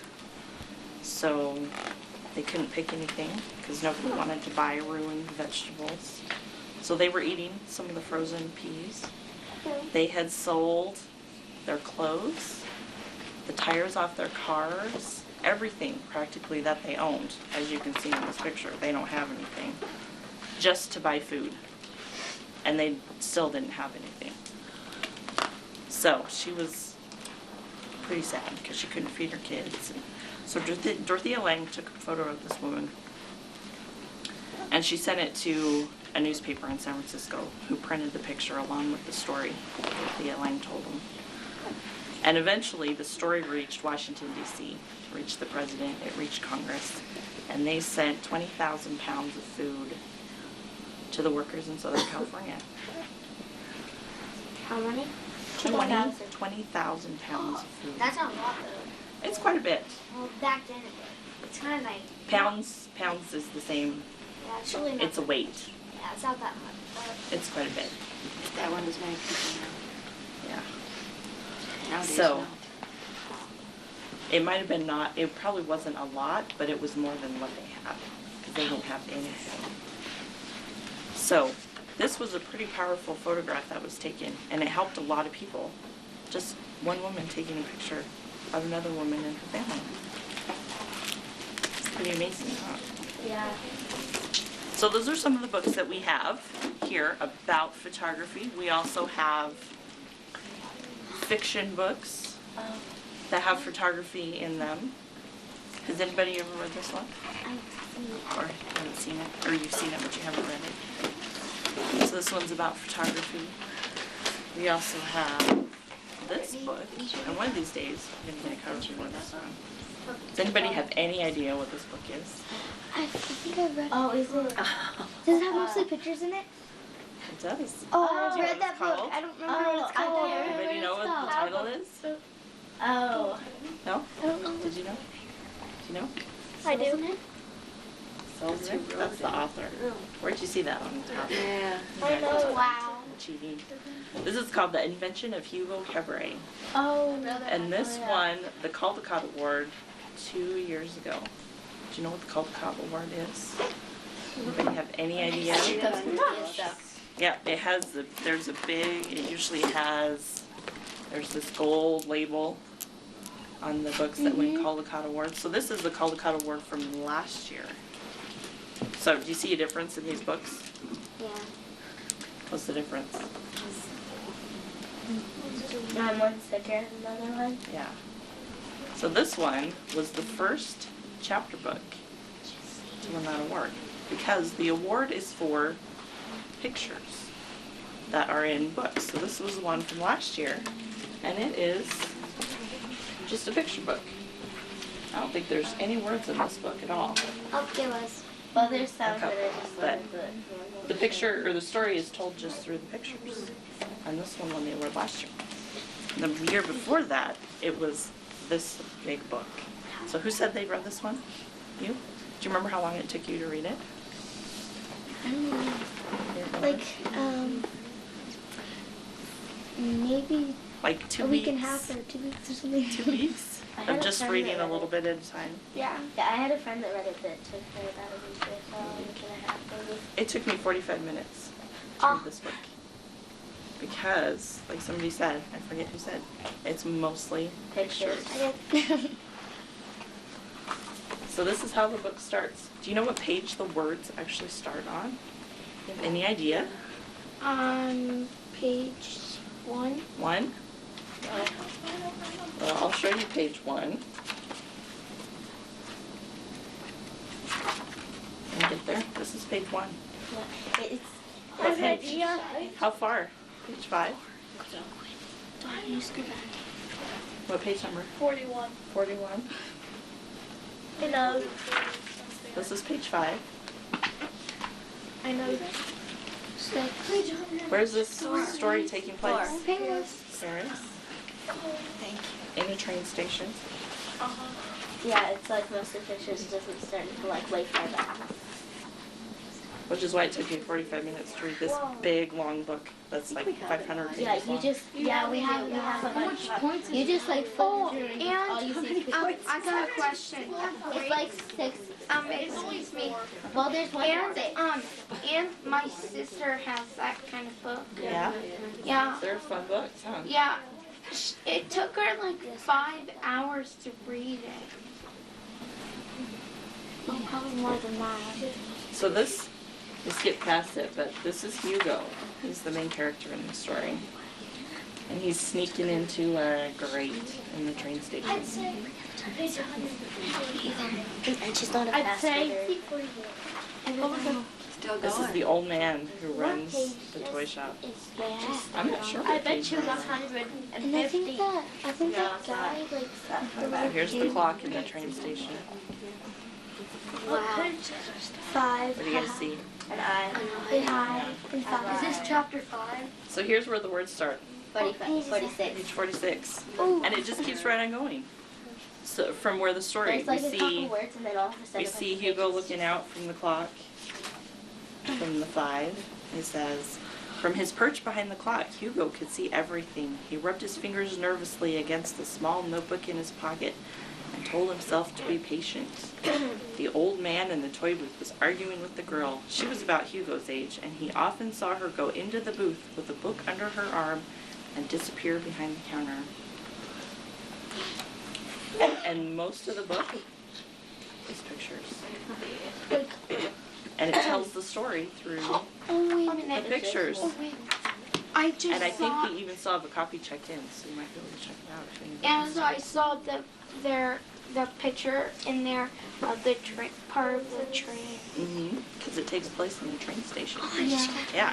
So they couldn't pick anything because nobody wanted to buy ruined vegetables. So they were eating some of the frozen peas. They had sold their clothes, the tires off their cars, everything practically that they owned, as you can see in this picture. They don't have anything, just to buy food. And they still didn't have anything. So she was pretty sad because she couldn't feed her kids. So Dorothea Lange took a photo of this woman and she sent it to a newspaper in San Francisco who printed the picture along with the story Dorothea Lange told them. And eventually the story reached Washington, D.C., reached the president, it reached Congress, and they sent 20,000 pounds of food to the workers in Southern California. How many? 20,000 pounds of food. That's not a lot, though. It's quite a bit. Well, back then it's kind of like... Pounds is the same. Yeah, it's really not. It's a weight. Yeah, it's not that much. It's quite a bit. That one is very people Yeah. now. Nowadays, So, no. it might have been it probably wasn't a lot, but it was more than what they had, because they didn't have anything. So, this was a pretty powerful photograph that was taken, and it helped a lot of people. Just one woman taking a picture of another woman and her family. It's pretty amazing, huh? Yeah. So those are some of the books that we have here about photography. We also have fiction books that have photography in them. Has anybody ever read this one? Or haven't seen it? Or you've seen it but you haven't read it? So this one's about photography. We also have this book, and one of these days we're going to get a cover for this one. Does anybody have any idea what this book is? I think I read it. Oh, is it? Does it have mostly pictures in it? It does. Oh, Do I you know read what that it's book. called? I don't remember what it's called. Anybody know what the title is? Oh. No? I don't know. Did you know? Do you know? I do. Selznick? That's the author. Where'd you see that on the top? Yeah. I know. Wow. Cheating. This is called The Invention of Hugo Cabaret. Oh. And this won the Caldecott Award 2 years ago. Do you know what the Caldecott Award is? Anybody have any idea? Yeah, it has it usually has, there's this gold label on the books that win Caldecott Awards. So this is the Caldecott Award from last year. So do you see a difference in these books? Yeah. What's the difference? One's thicker than the other one. Yeah. So this one was the first chapter book to win that award because the award is for pictures that are in books. So this was the one from last year, and it is just a picture book. I don't think there's any words in this book at all. Oh, there was. Well, there's some that are just But the picture or the story is told just through the pictures. And this one won the award last year. And the year before that, it was this big book. So who said they read this one? You? Do you remember how long it took you to read it? Like, maybe like 2 a weeks? week and a half or 2 weeks or something. 2 weeks? Of just reading a little bit at a time? Yeah. Yeah, I had a friend that read it that took her about a week or so, a week and a half maybe. It took me 45 minutes to read this book. Because, like somebody said, I forget who said, it's mostly pictures. So this is how the book starts. Do you know what page the words actually start on? You have any idea? On page 1. 1? Well, I'll show you page 1. Can you get there? This is page 1. It's What page? How far? Page 5? What page number? 41. 41. I know. This is page 5. I know. Where's this story taking place? Paris. Paris? In a train station. Yeah, it's like most of the pictures it doesn't start until like way far back. Which is why it took me 45 minutes to read this big, long book that's like 500 pages Yeah, you long. just, yeah, we have a bunch. You just like flip through and all you see is pictures. I got a question. It's like 6. Excuse me. Well, there's one And, that's 6. and my sister has that kind of book. Yeah? Yeah. They're fun books, huh? Yeah. It took her like 5 hours to read it. Well, probably more than that. So this, we skipped past it, but this is Hugo. He's the main character in the story. And he's sneaking into a grate in the train station. I'd say page 100. And she's not a I'd fast say reader. This is the old man who runs the toy shop. I'm not sure I what bet page you it is. 150. And I think that guy like Here's the clock in the train station. Wow. 5. What do you guys see? And I. Is this chapter 5? So here's where the words start. 46. Page 46. And it just keeps right on going. So from where the story, There's like we a couple see words and then all of a sudden we see Hugo looking out from the clock, from the 5. It says, from his perch behind the clock, Hugo could see everything. He rubbed his fingers nervously against the small notebook in his pocket and told himself to be patient. The old man in the toy booth was arguing with the girl. She was about Hugo's age, and he often saw her go into the booth with a book under her arm and disappear behind the counter. And most of the book is pictures. And it tells the story through the pictures. I just And I think saw, we even still have a copy checked in, so you might be able to check it out. If anybody and wants so to. I saw the picture in there of the part of the train. Because it takes place in the train station. Yeah. Yeah.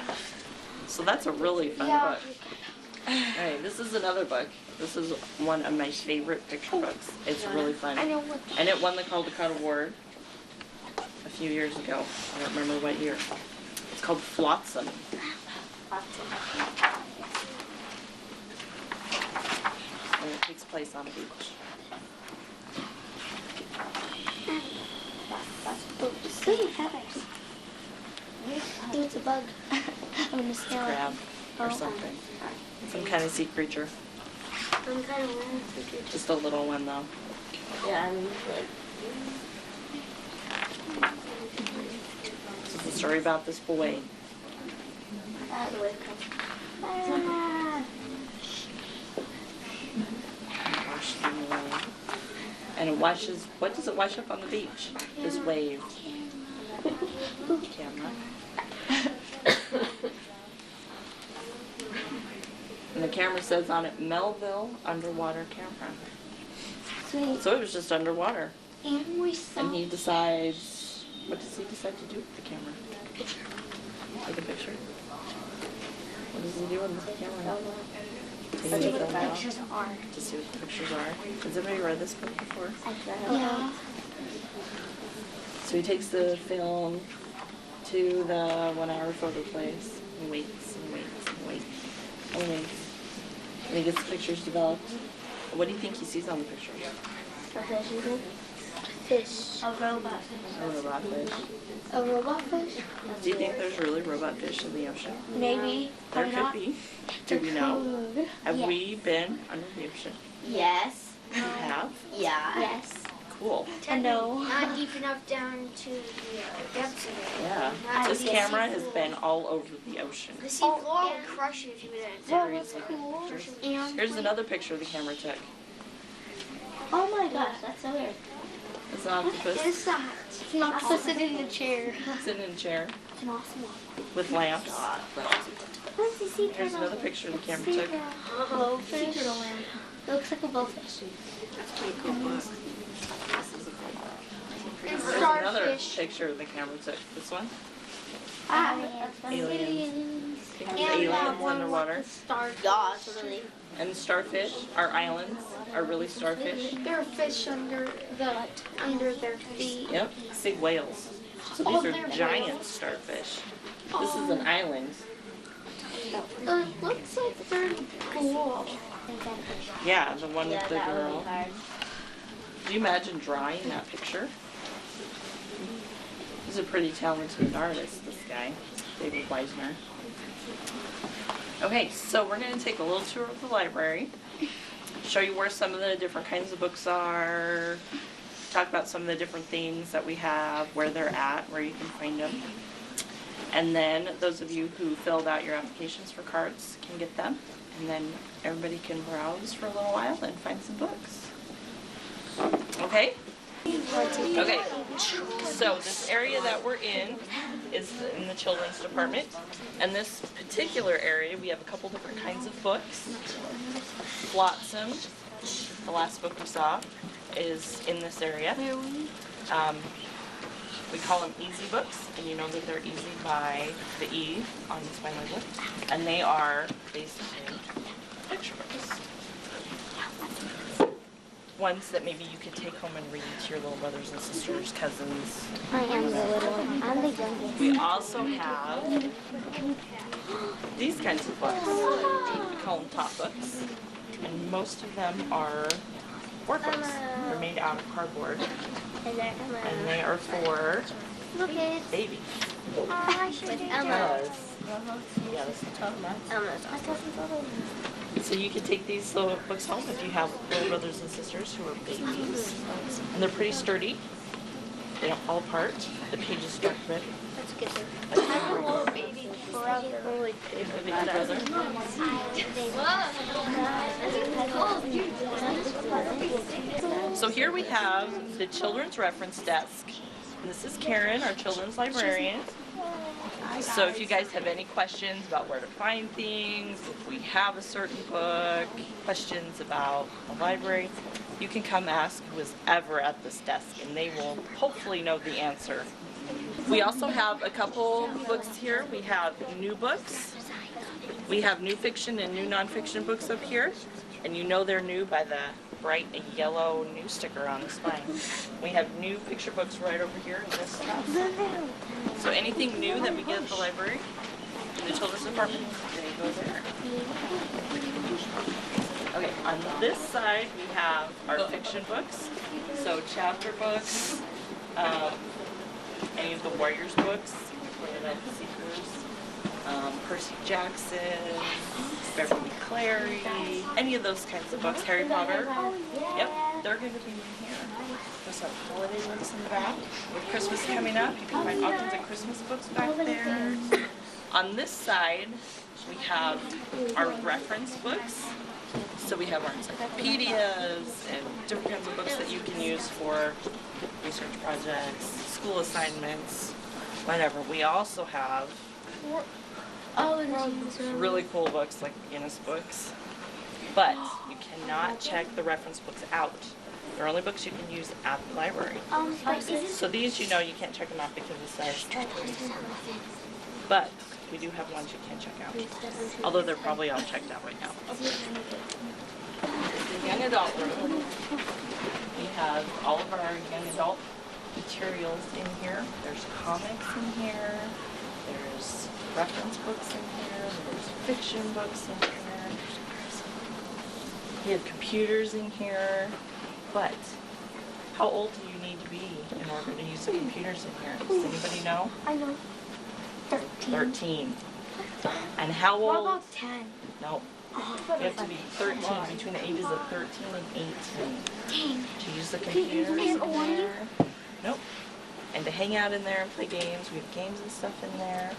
So that's a really fun Yeah. book. Alright, this is another book. This is one of my favorite picture books. It's really fun. I know what. And it won the Caldecott Award a few years ago. I don't remember what year. It's called Flotsam. And it takes place on a beach. It's a bug. I'm gonna It's a crab or something. Some kind of sea creature. Some kind of weird creature. Just a little one though. Yeah, This is a story about this boy. Washed them away. And it washes, what does it wash up on the beach? This wave. Camera. And the camera says on it, Melville Underwater Camera. Sweet. So it was just underwater. And we saw. And he decides, what does he decide to do with the camera? Take a picture? What does he do with the camera? Take See a what the film out pictures are. to see what the pictures are. Has anybody read this book before? Yeah. So he takes the film to the 1 hour photo place and waits and waits and waits and waits. And he gets the pictures developed. What do you think he sees on the pictures? Fish. A robot. A robot fish. A robot fish? Do you think there's really robot fish in the ocean? Maybe. There Probably could not. be. Do we know? Have we been under the ocean? Yes. You have? Yeah. Yes. Cool. No. Not deep enough down to the depths of it. Yeah. This camera has been all over the ocean. The seafloor would crush you if you didn't. Very easily take pictures. Here's another picture the camera took. Oh my gosh, that's so weird. It's an octopus. What is that? It's an octopus sitting in a chair. Sitting in a chair It's an awesome with lamps. What's the sea Here's another picture the camera took. Blowfish. It looks like a blowfish. That's pretty cool book. And Here's another starfish. picture the camera took. This one. Aliens. Pictures of aliens underwater. Yeah, totally. And starfish, our islands, are really starfish. There are fish under their feet. Yep, big whales. So Oh, these they're are giant whales. starfish. This is an island. It looks like they're cool. Yeah, the one with the girl. Do you imagine drawing that picture? He's a pretty talented artist, this guy, David Weisner. Okay, so we're going to take a little tour of the library, show you where some of the different kinds of books are, talk about some of the different things that we have, where they're at, where you can find them. And then those of you who filled out your applications for cards can get them. And then everybody can browse for a little while and find some books. Okay? Okay, so this area that we're in is in the children's department. And this particular area, we have a couple different kinds of books. Flotsam, the last book we saw, is in this area. We call them easy books, and you know that they're easy by the E on the spine label. And they are basically picture books. Ones that maybe you could take home and read to your little brothers and sisters, cousins. I am the little one. I'm the youngest. We also have these kinds of books. We call them top books. And most of them are work books. They're made out of cardboard. And they are for babies. Elmo. Yeah, that's the top one. Elmo's. So you can take these little books home if you have little brothers and sisters who are babies. And they're pretty sturdy. They don't fall apart. The pages don't rip. That's good. Like I have a little baby brother. you have a baby brother. So here we have the children's reference desk. And this is Karen, our children's librarian. So if you guys have any questions about where to find things, if we have a certain book, questions about the library, you can come ask who's ever at this desk and they will hopefully know the answer. We also have a couple books here. We have new books. We have new fiction and new nonfiction books up here. And you know they're new by the bright yellow new sticker on the spine. We have new picture books right over here in this house. So anything new that we get at the library, in the children's department, they go there. Okay, on this side we have our fiction books. So chapter books, any of the Warriors books, the Seekers, Percy Jackson, Beverly Cleary, any of those kinds of books, Harry Potter. Yep, they're going to be in here. There's some holiday books in the back. With Christmas coming up, you can find all kinds of Christmas books back there. On this side, we have our reference books. So we have our encyclopedias and different kinds of books that you can use for research projects, school assignments, whatever. We also have Oh, and really cool books like Guinness books. But you cannot check the reference books out. They're only books you can use at the library. So these, you know, you can't check them out because it says. But we do have ones you can check out. Although they're probably all checked out right now. The young adult room. We have all of our young adult materials in here. There's comics in here. There's reference books in here. There's fiction books in here. We have computers in here. But how old do you need to be in order to use the computers in here? Does anybody know? I know. 13. And how old? What about 10? No. You have to be 13, between the ages of 13 and 18 to use the computers in there. Nope. And to hang out in there and play games. We have games and stuff in there.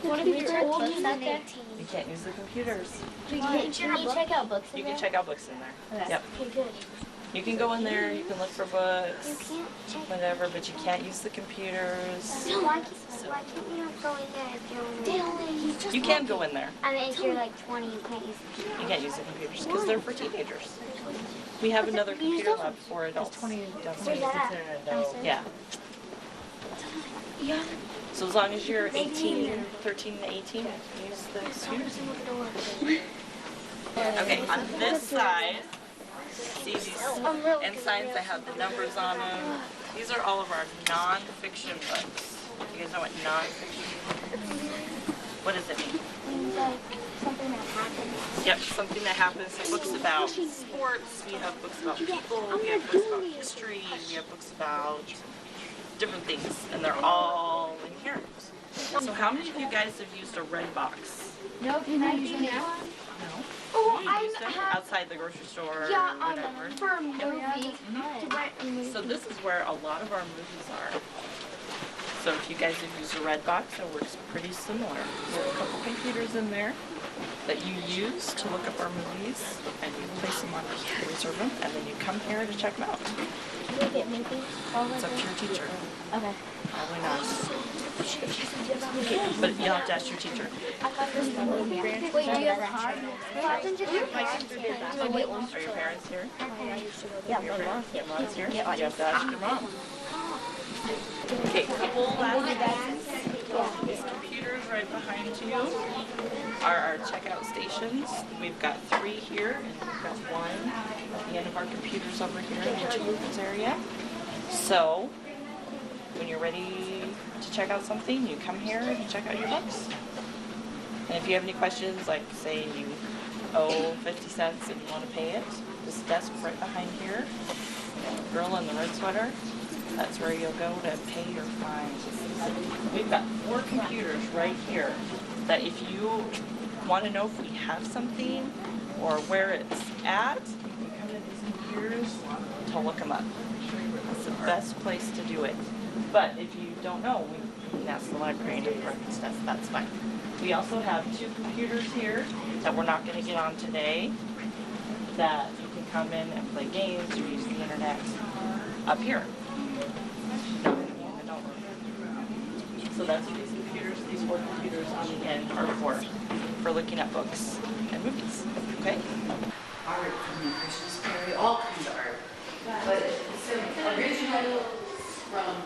What if you're older than 18? You can't use the computers. Can you check out books in You there? can check out books in there. Okay. Yep. Okay, good. You can go in there, you can look for books, You can't check. whatever, but you can't use the computers. No, why can't you not go in there if you're You can go in there. And if you're like 20, you can't use the You can't use the computers because they're for teenagers. We have another computer lab for adults. Where's that at? Yeah. So as long as you're 18, 13 to 18, use the computers. Okay, on this side, see these ensigns that have the numbers on them? These are all of our non-fiction books. You guys know what non-fiction means? What does it mean? Means like something that happens. Yep, something that happens. So books about sports, we have books about people, we have books about history, we have books about different things, and they're all in here. So how many of you guys have used a red box? No, can I use it now? No? Oh, You I used them have. outside the grocery store Yeah, or whatever. for a movie. To rent a movie. So this is where a lot of our movies are. So if you guys have used a red box, it works pretty similar. There are a couple computers in there that you use to look up our movies, and you place them on, you reserve them, and then you come here to check them out. Can we get movies? It's up to your teacher. Okay. Probably not. But you have to ask your teacher. Wait, do you have a card? What happens if your parents Are your parents here? Yeah, my mom. Your mom's here? You have to ask your mom. Okay, couple last things. These computers right behind you are our checkout stations. We've got 3 here, and we've got 1 at the end of our computers over here in the children's area. So, when you're ready to check out something, you come here and check out your books. And if you have any questions, like say you owe 50 cents and you want to pay it, this desk right behind here, girl in the red sweater, that's where you'll go to pay your fines. We've got 4 computers right here that if you want to know if we have something or where it's at, you come to these computers to look them up. It's the best place to do it. But if you don't know, we can ask the librarian and reference desk, that's fine. We also have 2 computers here that we're not going to get on today that you can come in and play games or use the internet up here. So that's what these computers, these 4 computers on the end are for looking at books and movies, okay? Art from the Christmas period, all kinds of art. But some original from